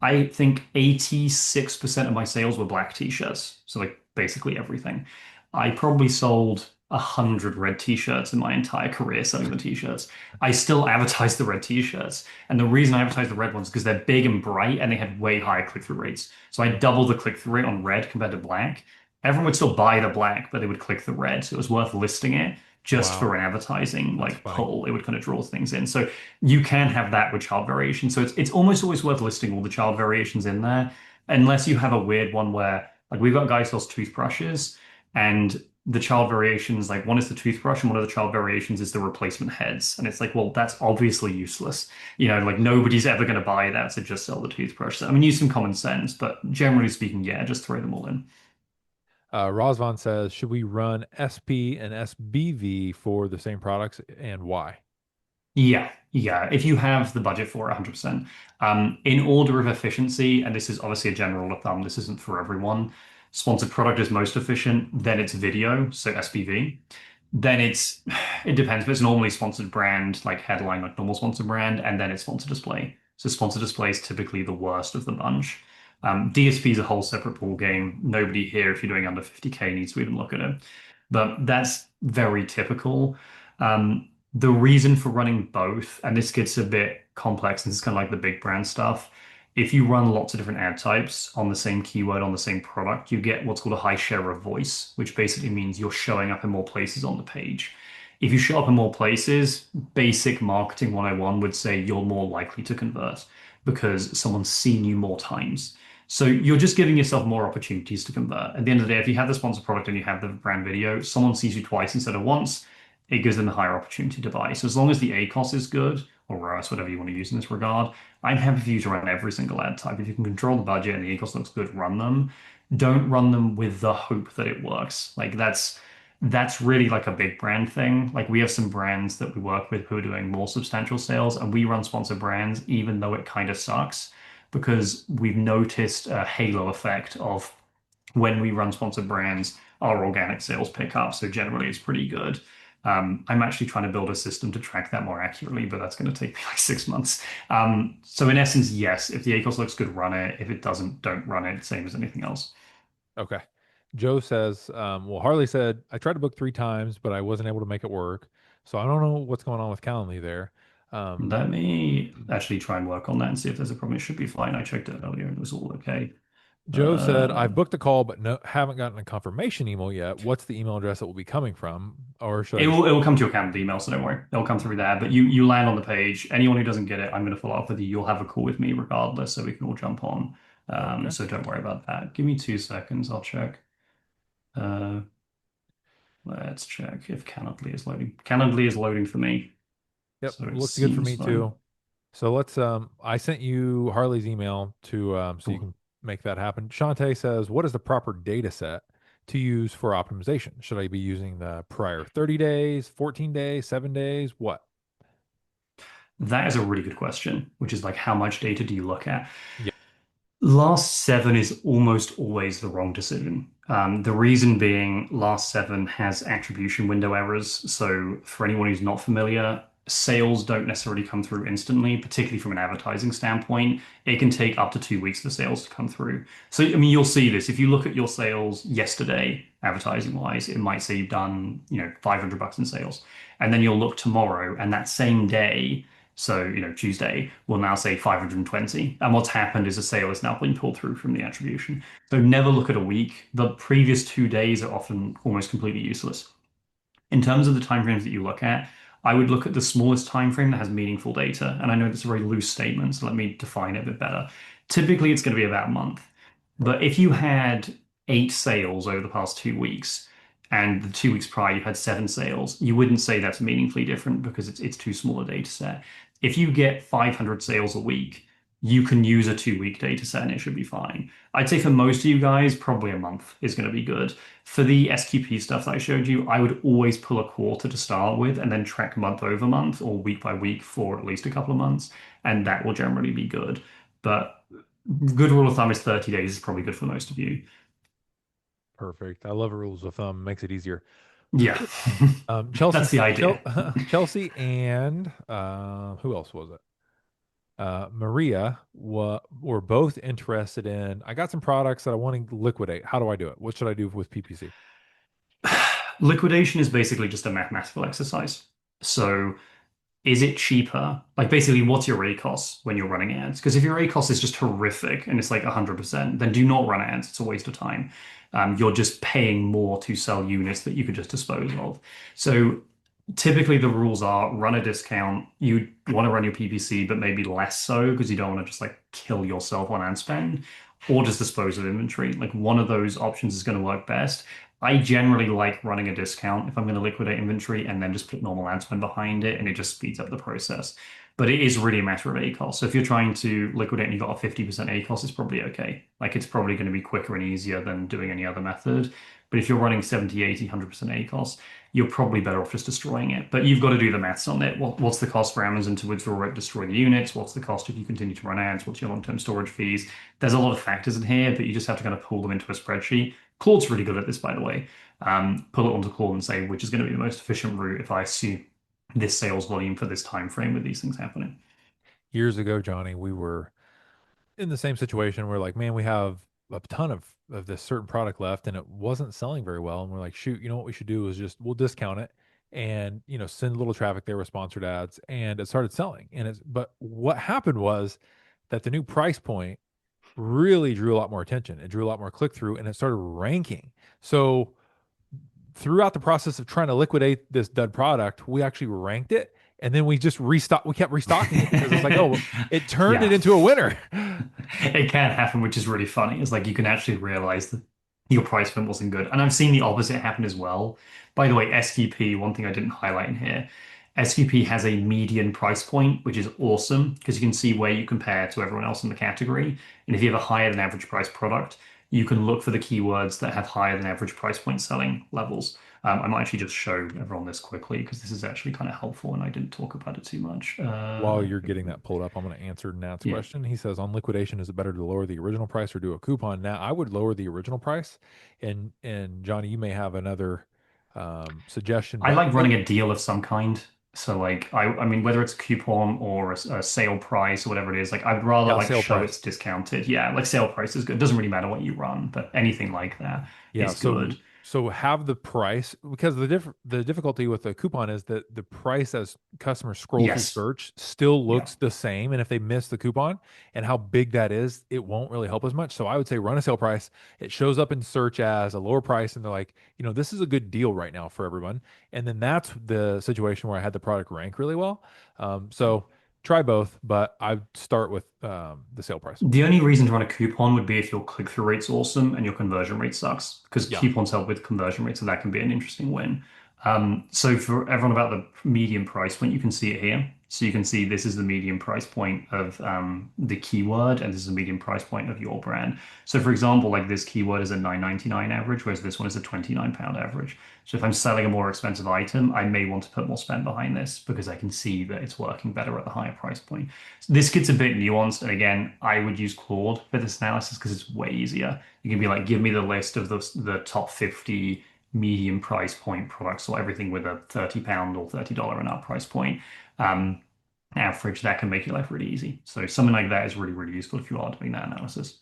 I think 86% of my sales were black t-shirts. So like basically everything. I probably sold 100 red t-shirts in my entire career selling the t-shirts. I still advertise the red t-shirts. And the reason I advertise the red ones is because they're big and bright and they had way higher click-through rates. So I doubled the click-through rate on red compared to black. Everyone would still buy the black, but they would click the red. So it was worth listing it just Wow. for an advertising That's like funny. pull. It would kind of draw things in. So you can have that with child variation. So it's almost always worth listing all the child variations in there, unless you have a weird one where like we've got guy sells toothbrushes and the child variations, like one is the toothbrush and one of the child variations is the replacement heads. And it's like, well, that's obviously useless. Like nobody's ever going to buy that, so just sell the toothbrush. So, I mean, use some common sense, but generally speaking, yeah, just throw them all in. Rosvan says, should we run SP and SBV for the same products and why? Yeah, yeah. If you have the budget for it, 100%. In order of efficiency, and this is obviously a general rule of thumb, this isn't for everyone. Sponsored product is most efficient, then it's video, so SPV. Then it depends, but it's normally sponsored brand, like headline, like normal sponsored brand, and then it's sponsored display. So sponsored display is typically the worst of the bunch. DSP is a whole separate ball game. Nobody here, if you're doing under 50K, needs to even look at it. But that's very typical. The reason for running both, and this gets a bit complex, and this is kind of like the big brand stuff. If you run lots of different ad types on the same keyword on the same product, you get what's called a high share of voice, which basically means you're showing up in more places on the page. If you show up in more places, basic marketing 101 would say you're more likely to convert because someone's seen you more times. So you're just giving yourself more opportunities to convert. At the end of the day, if you have the sponsored product and you have the brand video, someone sees you twice instead of once, it gives them a higher opportunity to buy. So as long as the ACOS is good, or ROAS, whatever you want to use in this regard, I'm happy for you to run every single ad type. If you can control the budget and the ACOS looks good, run them. Don't run them with the hope that it works. Like that's really like a big brand thing. Like we have some brands that we work with who are doing more substantial sales, and we run sponsored brands even though it kind of sucks because we've noticed a halo effect of when we run sponsored brands, our organic sales pick up. So generally, it's pretty good. I'm actually trying to build a system to track that more accurately, but that's going to take me like 6 months. So in essence, yes, if the ACOS looks good, run it. If it doesn't, don't run it. Same as anything else. Okay. Joe says, well, Harley said, I tried to book 3 times, but I wasn't able to make it work. So I don't know what's going on with Calendly there. Um, Let me actually try and work on that and see if there's a problem. It should be fine. I checked it earlier and it was all okay. Joe said, I've Um, booked a call, but no, haven't gotten a confirmation email yet. What's the email address that will be coming from? Or should I it just, will it will come to your calendar email, so don't worry. It'll come through there. But you land on the page. Anyone who doesn't get it, I'm going to follow up with you. You'll have a call with me regardless, so we can all jump on. Okay. So don't worry about that. Give me 2 seconds. I'll check. Uh, let's check if Calendly is loading. Calendly is loading for me, Yep. so it Looks good for seems me fine. too. So let's I sent you Harley's email to so you Cool. can make that happen. Shantae says, what is the proper data set to use for optimization? Should I be using the prior 30 days, 14 days, 7 days? What? That is a really good question, which is like how much data do you look at? Yeah. Last seven is almost always the wrong decision. The reason being, last seven has attribution window errors. So, for anyone who's not familiar, sales don't necessarily come through instantly, particularly from an advertising standpoint. It can take up to 2 weeks for sales to come through. So, I mean, you'll see this. If you look at your sales yesterday, advertising wise, it might say you've done, 500 bucks in sales. And then you'll look tomorrow, and that same day, so, Tuesday will now say 520. And what's happened is a sale has now been pulled through from the attribution. So never look at a week. The previous 2 days are often almost completely useless. In terms of the timeframes that you look at, I would look at the smallest time frame that has meaningful data. And I know that's a very loose statement, so let me define it a bit better. Typically, it's going to be about a month. But if you had 8 sales over the past 2 weeks, and the 2 weeks prior you had 7 sales, you wouldn't say that's meaningfully different because it's too small a data set. If you get 500 sales a week, you can use a 2 week data set and it should be fine. I'd say for most of you guys, probably a month is going to be good. For the SQP stuff that I showed you, I would always pull a quarter to start with and then track month over month or week by week for at least a couple of months, and that will generally be good. But good rule of thumb is 30 days is probably good for most of you. Perfect. I love rules of thumb. Makes it easier. Yeah, Chelsea, that's the idea. Chelsea, and who else was it? Maria were both interested in. I got some products that I want to liquidate. How do I do it? What should I do with PPC? Liquidation is basically just a mathematical exercise. So is it cheaper? Like basically, what's your A cost when you're running ads? Because if your A cost is just horrific and it's like 100%, then do not run ads. It's a waste of time. You're just paying more to sell units that you could just dispose of. So typically the rules are run a discount. You want to run your PPC, but maybe less so because you don't want to just like kill yourself on ad spend, or just dispose of inventory. Like one of those options is going to work best. I generally like running a discount if I'm going to liquidate inventory and then just put normal ad spend behind it, and it just speeds up the process. But it is really a matter of ACoS. So if you're trying to liquidate and you've got a 50% ACoS, it's probably okay. Like it's probably going to be quicker and easier than doing any other method. But if you're running 70, 80, 100% ACoS, you're probably better off just destroying it. But you've got to do the maths on it. What's the cost for Amazon to withdraw it, destroy the units? What's the cost if you continue to run ads? What's your long-term storage fees? There's a lot of factors in here, but you just have to kind of pull them into a spreadsheet. Claude's really good at this, by the way. Pull it onto Claude and say which is going to be the most efficient route if I assume this sales volume for this time frame with these things happening. Years ago, Johnny, we were in the same situation where like, man, we have a ton of this certain product left and it wasn't selling very well. And we're like, shoot, what we should do is just we'll discount it and send a little traffic there with sponsored ads. And it started selling. But what happened was that the new price point really drew a lot more attention. It drew a lot more click through and it started ranking. So throughout the process of trying to liquidate this dud product, we actually ranked it and then we just restock we kept restocking it because it's like, oh, well, it turned it Yeah. into a winner. It can happen, which is really funny. It's like you can actually realize that your price point wasn't good. And I've seen the opposite happen as well. By the way, SQP, one thing I didn't highlight in here, SQP has a median price point, which is awesome because you can see where you compare to everyone else in the category. And if you have a higher than average price product, you can look for the keywords that have higher than average price point selling levels. I might actually just show everyone this quickly because this is actually kind of helpful and I didn't talk about it too much. While you're getting that pulled up, I'm going to answer Nat's Yeah. question. He says, on liquidation, is it better to lower the original price or do a coupon? Now, I would lower the original price. And Johnny, you may have another suggestion, I but like running a deal of some kind. So like I mean whether it's a coupon or a sale price or whatever it is, like I'd rather yeah, like sale show price. it's discounted. Yeah, like sale price is good. It doesn't really matter what you run, but anything like that Yeah, is good. so have the price because the difficulty with the coupon is that the price as customers scroll through Yes. search still Yeah. looks the same, and if they miss the coupon and how big that is, it won't really help as much. So I would say run a sale price. It shows up in search as a lower price, and they're like, this is a good deal right now for everyone. And then that's the situation where I had the product rank really well. So Cool. try both, but I start with the sale price. The only reason to run a coupon would be if your click-through rate's awesome and your conversion rate sucks, because Yeah. coupons help with conversion rates, so that can be an interesting win. So for everyone about the median price point, you can see it here. So you can see this is the median price point of the keyword, and this is the median price point of your brand. So for example, like this keyword is a 9.99 average, whereas this one is a £29 average. So if I'm selling a more expensive item, I may want to put more spend behind this because I can see that it's working better at the higher price point. This gets a bit nuanced, and again, I would use Claude for this analysis because it's way easier. You can be like, give me the list of the top 50 medium price point products, so everything with a £30 or $30 and up price point. Um, Average, that can make your life really easy. So something like that is really, really useful if you are doing that analysis.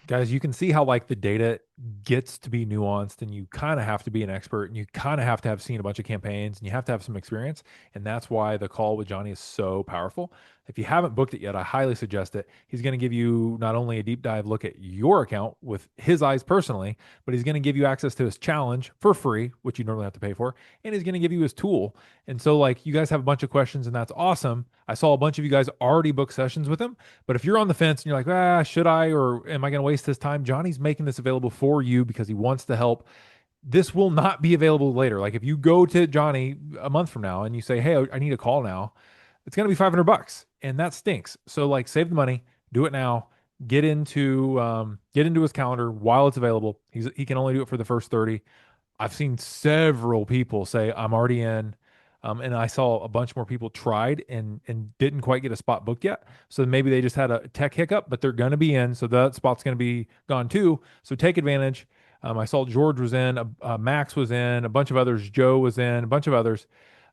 Guys, you can see how like the data gets to be nuanced and you kind of have to be an expert and you kind of have to have seen a bunch of campaigns and you have to have some experience. And that's why the call with Johnny is so powerful. If you haven't booked it yet, I highly suggest it. He's going to give you not only a deep dive look at your account with his eyes personally, but he's going to give you access to his challenge for free, which you normally have to pay for. And he's going to give you his tool. And so, like, you guys have a bunch of questions and that's awesome. I saw a bunch of you guys already book sessions with him. But if you're on the fence and you're like, should I or am I going to waste this time? Johnny's making this available for you because he wants to help. This will not be available later. Like if you go to Johnny a month from now and you say, "Hey, I need a call now," it's going to be $500, and that stinks. So like, save the money, do it now. Get into his calendar while it's available. He can only do it for the first 30. I've seen several people say I'm already in, and I saw a bunch more people tried and didn't quite get a spot booked yet. So maybe they just had a tech hiccup, but they're going to be in, so that spot's going to be gone too. So take advantage. I saw George was in, Max was in, a bunch of others, Joe was in, a bunch of others.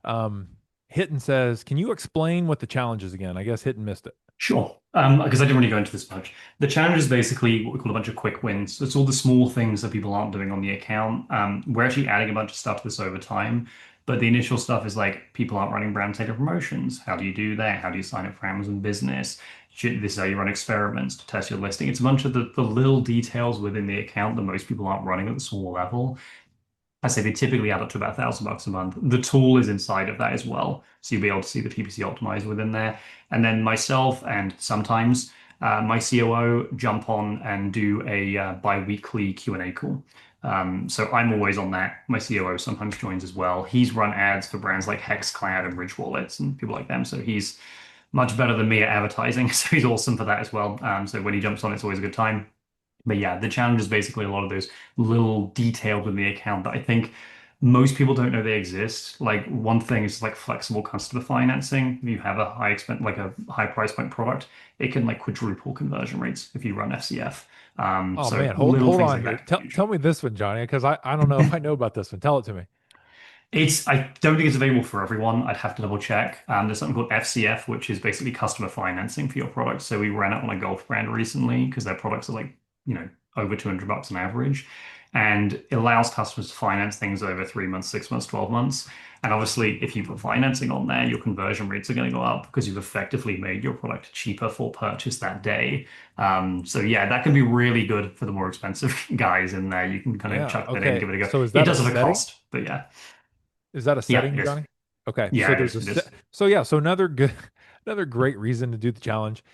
Um, Hitton says, "Can you explain what the challenge is again?" I guess Hitton missed it. Sure. Because I didn't really go into this much. The challenge is basically what we call a bunch of quick wins. It's all the small things that people aren't doing on the account. We're actually adding a bunch of stuff to this over time, but the initial stuff is like people aren't running brand tailored promotions. How do you do that? How do you sign up for Amazon Business? This is how you run experiments to test your listing. It's a bunch of the little details within the account that most people aren't running at the small level. I say they typically add up to about £1,000 a month. The tool is inside of that as well. So you'll be able to see the PPC optimizer within there. And then myself and sometimes my COO jump on and do a bi-weekly Q&A call. So I'm always on that. My COO sometimes joins as well. He's run ads for brands like HexCloud and Ridge Wallets and people like them. So he's much better than me at advertising. So he's awesome for that as well. So when he jumps on, it's always a good time. But yeah, the challenge is basically a lot of those little details in the account that I think most people don't know they exist. Like one thing is like flexible customer financing. If you have a high expense, like a high price point product, it can like quadruple conversion rates if you run FCF. Oh So man, little hold things on like here. that can be Tell huge. me this one, Johnny, because I don't know if I know about this one. Tell it to me. I don't think it's available for everyone. I'd have to double check. There's something called FCF, which is basically customer financing for your product. So we ran it on a golf brand recently because their products are like, over $200 on average. And it allows customers to finance things over 3 months, 6 months, 12 months. And obviously, if you put financing on there, your conversion rates are going to go up because you've effectively made your product cheaper for purchase that day. So yeah, that can be really good for the more expensive guys in there. You can kind of Yeah. chuck that in, Okay. give it a go. So is It that a does have a setting? cost, but yeah. Is that a Yeah, it setting, is. Johnny? Okay, Yeah, so it there's is. a It set. is. So yeah, so another good, another great reason to do the challenge.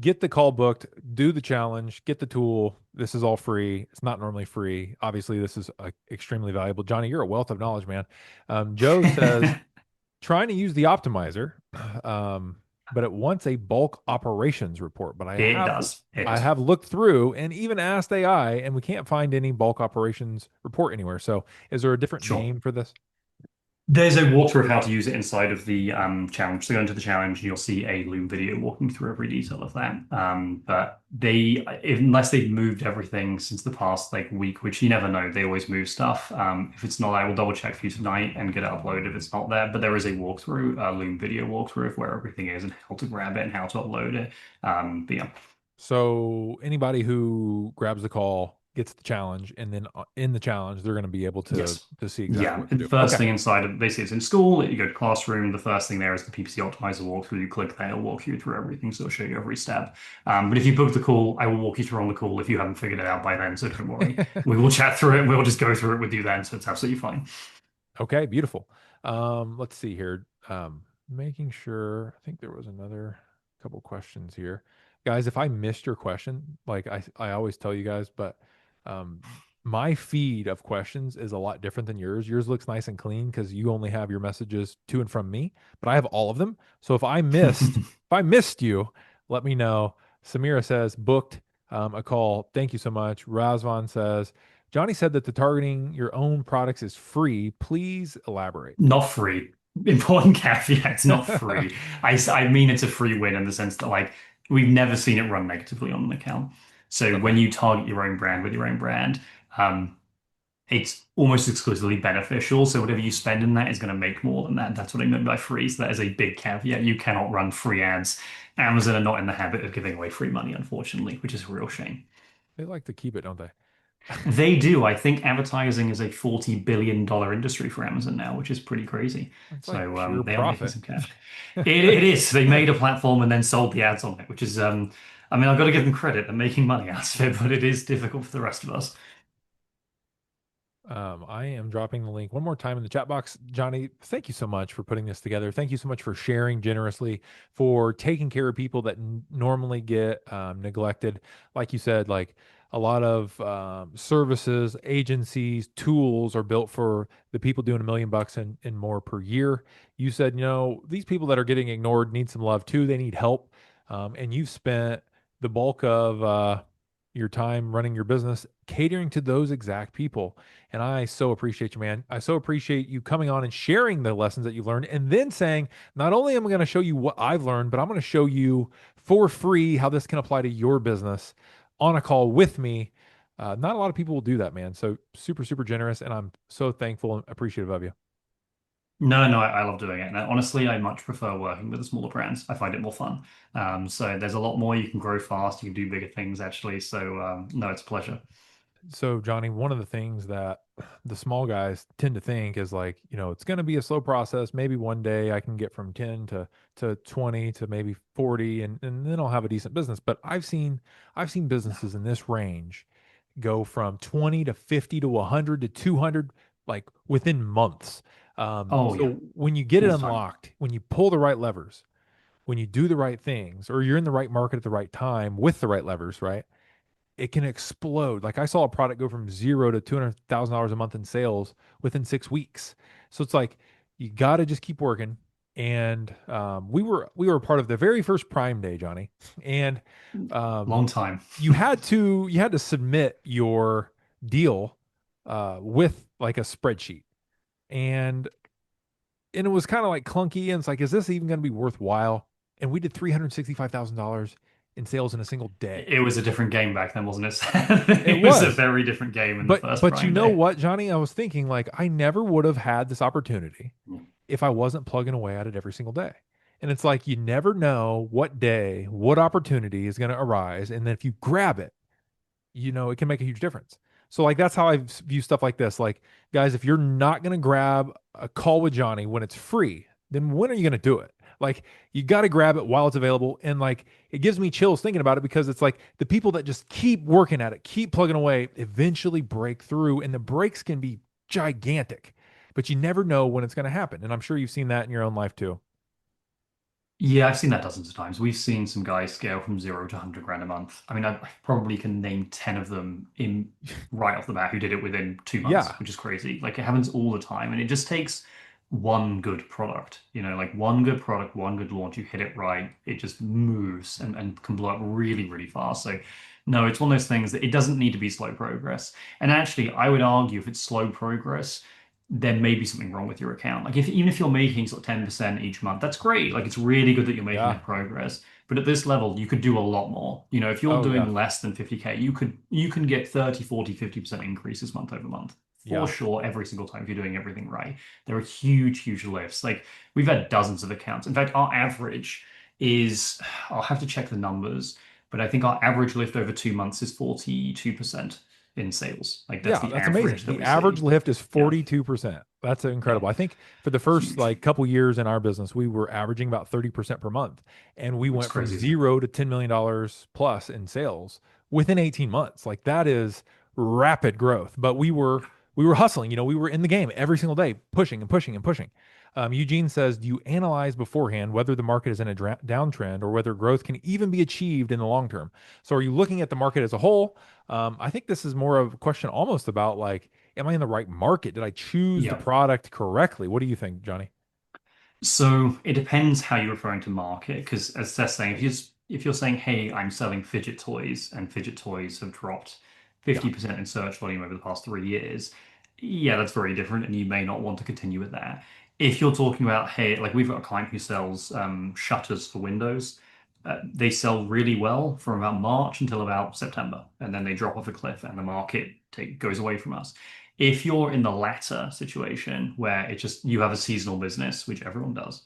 Get the call booked, do the challenge, get the tool. This is all free. It's not normally free. Obviously, this is extremely valuable. Johnny, you're a wealth of knowledge, man. Joe says trying to use the optimizer, um, but it wants a bulk operations report. But It does. It I does. have looked through and even asked AI, and we can't find any bulk operations report anywhere. So, is there a different Sure. name for this? There's a walkthrough of how to use it inside of the challenge. So go into the challenge and you'll see a Loom video walking through every detail of that. But unless they've moved everything since the past like week, which you never know, they always move stuff. If it's not, I will double check for you tonight and get it uploaded if it's not there. But there is a walkthrough, a Loom video walkthrough of where everything is and how to grab it and how to upload it. But yeah. So anybody who grabs the call gets the challenge, and then in the challenge, they're going to be able Yes. to see exactly Yeah. what to And do. first Okay. thing inside of basically it's in school, you go to classroom, the first thing there is the PPC optimizer walkthrough. You click there, it'll walk you through everything, so it'll show you every step. But if you book the call, I will walk you through on the call if you haven't figured it out by then, so don't worry. We will chat through it, we'll just go through it with you then, so it's absolutely fine. Okay, beautiful. Let's see here. Making sure. I think there was another. couple questions here. Guys, if I missed your question, like I always tell you guys, but um, my feed of questions is a lot different than yours. Yours looks nice and clean because you only have your messages to and from me, but I have all of them. So if I missed you, let me know. Samira says, booked a call. Thank you so much. Razvan says, Johnny said that the targeting your own products is free. Please elaborate. Not free. Important caveat, it's not free. I mean it's a free win in the sense that like we've never seen it run negatively on an account. So Okay. when you target your own brand with your own brand, um, it's almost exclusively beneficial. So whatever you spend in that is going to make more than that. That's what I meant by free. So that is a big caveat. You cannot run free ads. Amazon are not in the habit of giving away free money, unfortunately, which is a real shame. They like to keep it, don't they? They do. I think advertising is a $40 billion industry for Amazon now, which is pretty crazy. It's like So pure they are making profit. some cash. It is. They made a platform and then sold the ads on it, which is, I mean, I've got to give them credit. They're making money out of it, but it is difficult for the rest of us. I am dropping the link one more time in the chat box. Johnny, thank you so much for putting this together. Thank you so much for sharing generously, for taking care of people that normally get neglected. Like you said, like a lot of services, agencies, tools are built for the people doing $1 million and more per year. You said, these people that are getting ignored need some love too. They need help. And you've spent the bulk of your time running your business catering to those exact people. And I so appreciate you, man. I so appreciate you coming on and sharing the lessons that you learned and then saying, not only am I going to show you what I've learned, but I'm going to show you for free how this can apply to your business on a call with me. Not a lot of people will do that, man. So super, super generous. And I'm so thankful and appreciative of you. No, no, I love doing it. And honestly, I much prefer working with the smaller brands. I find it more fun. So there's a lot more. You can grow fast. You can do bigger things, actually. So no, it's a pleasure. So, Johnny, one of the things that the small guys tend to think is like, it's going to be a slow process. Maybe one day I can get from 10 to 20 to maybe 40 and then I'll have a decent business. But I've seen No. businesses in this range go from 20 to 50 to 100 to 200 like within months. Oh, yeah, So when you get it all the time. unlocked, when you pull the right levers, when you do the right things, or you're in the right market at the right time with the right levers, right? It can explode. Like I saw a product go from zero to $200,000 a month in sales within 6 weeks. So it's like you got to just keep working. And we were a part of the very first Prime Day, Johnny, and um, Long time. you had to submit your deal with like a spreadsheet, and it was kind of like clunky, and it's like, is this even going to be worthwhile? And we did $365,000 in sales in a single day. It was a different game back then, wasn't it? It It was a was. very different game in the But first but you Prime know Day. what, Johnny? I was thinking like I never would have had this opportunity Mm. if I wasn't plugging away at it every single day. And it's like you never know what day, what opportunity is going to arise, and then if you grab it, it can make a huge difference. So like that's how I view stuff like this. Like guys, if you're not going to grab a call with Johnny when it's free, then when are you going to do it? Like you got to grab it while it's available. And like it gives me chills thinking about it because it's like the people that just keep working at it, keep plugging away, eventually break through, and the breaks can be gigantic, but you never know when it's going to happen. And I'm sure you've seen that in your own life too. Yeah, I've seen that dozens of times. We've seen some guys scale from 0 to 100 grand a month. I mean, I probably can name 10 of them in right off the bat who did it within 2 months, Yeah. which is crazy. Like it happens all the time. And it just takes one good product, like one good product, one good launch. You hit it right, it just moves and can blow up really, really fast. So no, it's one of those things that it doesn't need to be slow progress. And actually, I would argue if it's slow progress, there may be something wrong with your account. Like if even if you're making sort of 10% each month, that's great. Like it's really good that you're making Yeah. that progress. But at this level, you could do a lot more. If you're Oh yeah. doing less than 50K, you can get 30, 40, 50% increases month over month. For Yeah. sure, every single time if you're doing everything right. There are huge, huge lifts. Like we've had dozens of accounts. In fact, our average is, I'll have to check the numbers, but I think our average lift over 2 months is 42% in sales. Like that's Yeah, the that's amazing. average that The we average see. lift is Yeah. 42%. That's Yeah. incredible. I think for the first Huge. like couple years in our business, we were averaging about 30% per month. And we It's went from crazy, isn't it? zero to $10 million plus in sales within 18 months. Like that is rapid growth. But we were we were hustling. We were in the game every single day, pushing and pushing and pushing. Eugene says, do you analyze beforehand whether the market is in a downtrend or whether growth can even be achieved in the long term? So, are you looking at the market as a whole? I think this is more of a question almost about like, am I in the right market? Did I choose the Yeah. product correctly? What do you think, Johnny? So it depends how you're referring to market, because as Seth's saying, if you're saying, hey, I'm selling fidget toys and fidget toys have dropped Yeah. 50% in search volume over the past 3 years, yeah, that's very different, and you may not want to continue with that. If you're talking about, hey, like we've got a client who sells shutters for windows, they sell really well from about March until about September, and then they drop off a cliff, and the market goes away from us. If you're in the latter situation where it's just you have a seasonal business, which everyone does,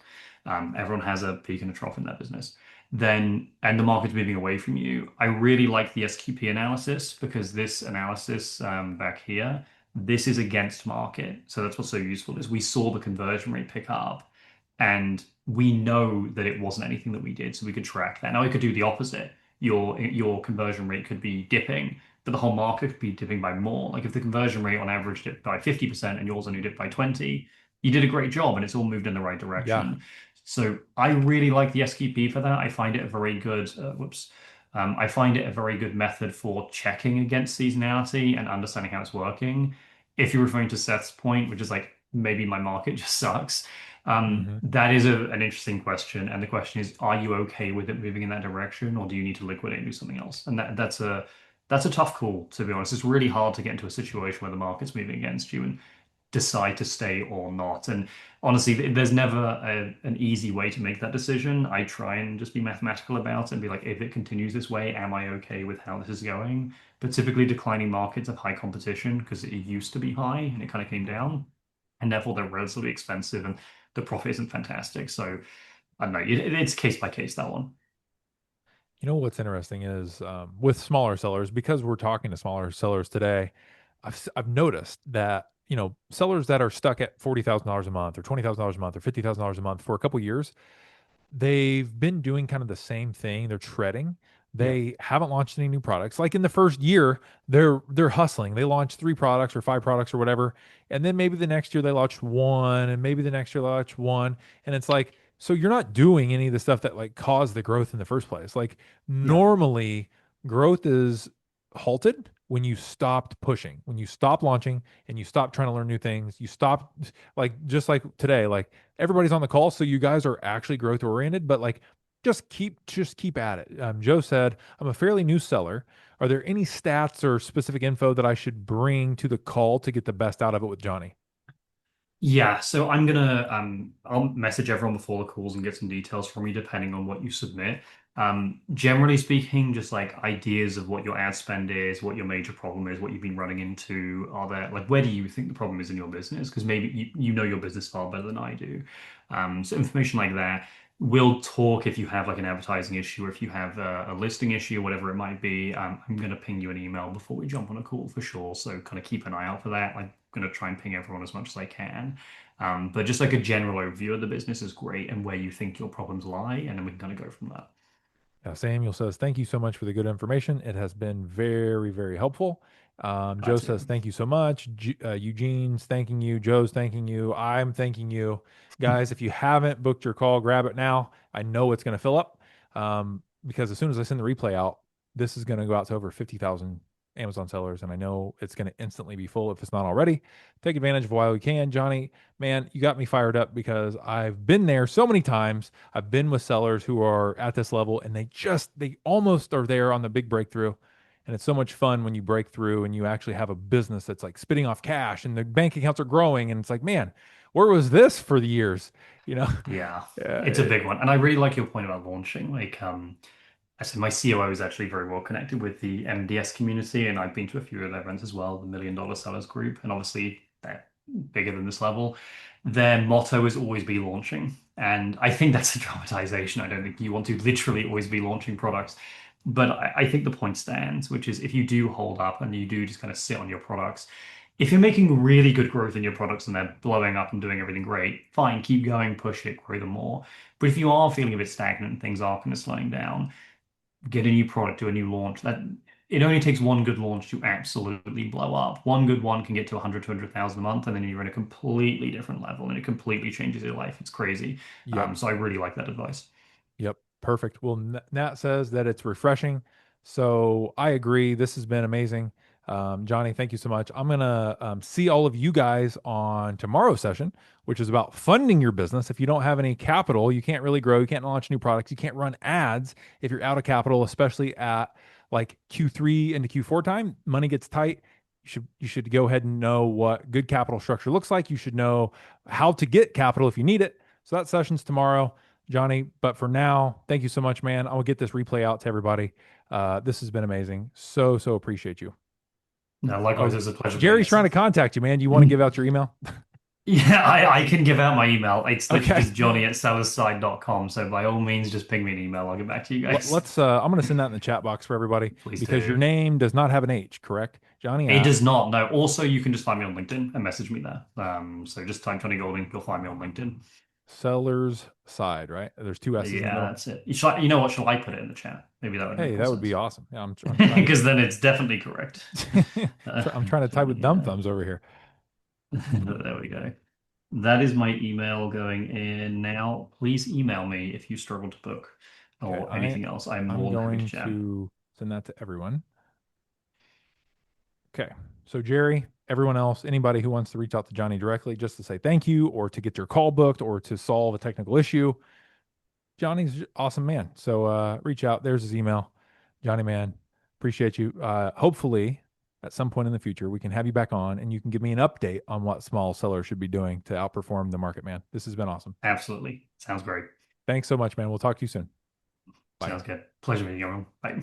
everyone has a peak and a trough in their business, then and the market's moving away from you, I really like the SQP analysis because this analysis back here, this is against market. So that's what's so useful is we saw the conversion rate pick up and we know that it wasn't anything that we did, so we could track that. Now we could do the opposite. Your conversion rate could be dipping, but the whole market could be dipping by more. Like if the conversion rate on average dipped by 50% and yours only dipped by 20, you did a great job and it's all moved in the right Yeah. direction. So I really like the SQP for that. I find it a very good, whoops. I find it a very good method for checking against seasonality and understanding how it's working. If you're referring to Seth's point, which is like maybe my market just sucks, Hmm. that is an interesting question. And the question is, are you okay with it moving in that direction, or do you need to liquidate and do something else? And that's a tough call, to be honest. It's really hard to get into a situation where the market's moving against you and decide to stay or not. And honestly, there's never an easy way to make that decision. I try and just be mathematical about it and be like, if it continues this way, am I okay with how this is going? But typically, declining markets have high competition because it used to be high and it kind of came down, and therefore they're relatively expensive and the profit isn't fantastic. So I don't know. It's case by case, that one. What's interesting is with smaller sellers, because we're talking to smaller sellers today, I've noticed that sellers that are stuck at $40,000 a month or $20,000 a month or $50,000 a month for a couple years, they've been doing kind of the same thing. They're treading. Yeah. They haven't launched any new products. Like in the first year, they're hustling. They launched three products or five products or whatever, and then maybe the next year they launched one, and maybe the next year they launched one, and it's like, so you're not doing any of the stuff that like caused the growth in the first place. Like Yeah. normally, growth is halted when you stopped pushing, when you stop launching and you stop trying to learn new things. You stop, like just like today, like everybody's on the call, so you guys are actually growth oriented, but like just keep at it. Joe said, I'm a fairly new seller. Are there any stats or specific info that I should bring to the call to get the best out of it with Johnny? Yeah, so I'll message everyone before the calls and get some details from you depending on what you submit. Generally speaking, just like ideas of what your ad spend is, what your major problem is, what you've been running into. Are there like where do you think the problem is in your business? Because maybe you know your business far better than I do. So information like that. We'll talk if you have like an advertising issue or if you have a listing issue, whatever it might be. I'm going to ping you an email before we jump on a call for sure. So kind of keep an eye out for that. Like going to try and ping everyone as much as I can. But just like a general overview of the business is great and where you think your problems lie, and then we can kind of go from there. Samuel says, thank you so much for the good information. It has been very, very helpful. Glad Joe to hear says, it. thank you so much. Eugene's thanking you. Joe's thanking you. I'm thanking you. Guys, if you haven't booked your call, grab it now. I know it's going to fill up because as soon as I send the replay out, this is going to go out to over 50,000 Amazon sellers. And I know it's going to instantly be full if it's not already. Take advantage of while we can. Johnny, man, you got me fired up because I've been there so many times. I've been with sellers who are at this level and they almost are there on the big breakthrough. And it's so much fun when you break through and you actually have a business that's like spitting off cash and the bank accounts are growing. And it's like, man, where was this for the years? You know, Yeah, it's a uh, big one. And I really like your point about launching. Like, I said, my COO is actually very well connected with the MDS community, and I've been to a few of their events as well, the $1 Million Sellers Group. And obviously, they're bigger than this level. Their motto is always be launching. And I think that's a dramatization. I don't think you want to literally always be launching products. But I think the point stands, which is if you do hold up and you do just kind of sit on your products, if you're making really good growth in your products and they're blowing up and doing everything great, fine, keep going, push it, grow them more. But if you are feeling a bit stagnant and things are kind of slowing down, get a new product, do a new launch. That it only takes one good launch to absolutely blow up. One good one can get to 100, 200,000 a month, and then you're in a completely different level, and it completely changes your life. It's crazy. Yep. So I really like that advice. Yep, perfect. Well, Nat says that it's refreshing. So I agree. This has been amazing. Johnny, thank you so much. I'm going to see all of you guys on tomorrow's session, which is about funding your business. If you don't have any capital, you can't really grow. You can't launch new products. You can't run ads if you're out of capital, especially at like Q3 into Q4 time. Money gets tight. You should go ahead and know what good capital structure looks like. You should know how to get capital if you need it. So that session's tomorrow. Johnny. But for now, thank you so much, man. I'll get this replay out to everybody. This has been amazing. So appreciate you. No, likewise, it Oh, was a pleasure doing Jerry's it, trying to Seth. contact you, man. Do you want to give out your email? Yeah, I can give out my email. It's literally Okay. just johnny@sellerside.com. So by all means, just ping me an email. I'll get back to you guys. Let's. I'm going to send that in the chat box for everybody Please because your do. name does not have an H, correct? Johnny It at does not. No. Also, you can just find me on LinkedIn and message me there. So just type Johnny Golding. You'll find me on LinkedIn. Seller's Side, right? There's two S's in the Yeah, middle. that's it. You know what? Shall I put it in the chat? Maybe that would make Hey, more that would be sense. awesome. Yeah, I'm trying to Because then it's definitely correct. I'm trying to type with Johnny, dumb thumbs over here. there we go. That is my email going in now. Please email me if you struggle to book Okay, or anything else. I'm I'm more than happy to going chat. to send that to everyone. Okay. So, Jerry, everyone else, anybody who wants to reach out to Johnny directly just to say thank you or to get their call booked or to solve a technical issue, Johnny's awesome man. So, reach out. There's his email. Johnny, man, appreciate you. Hopefully, at some point in the future, we can have you back on and you can give me an update on what small sellers should be doing to outperform the market, man. This has been awesome. Absolutely. Sounds great. Thanks so much, man. We'll talk to you soon. Bye. Sounds good. Pleasure meeting you, everyone. Bye.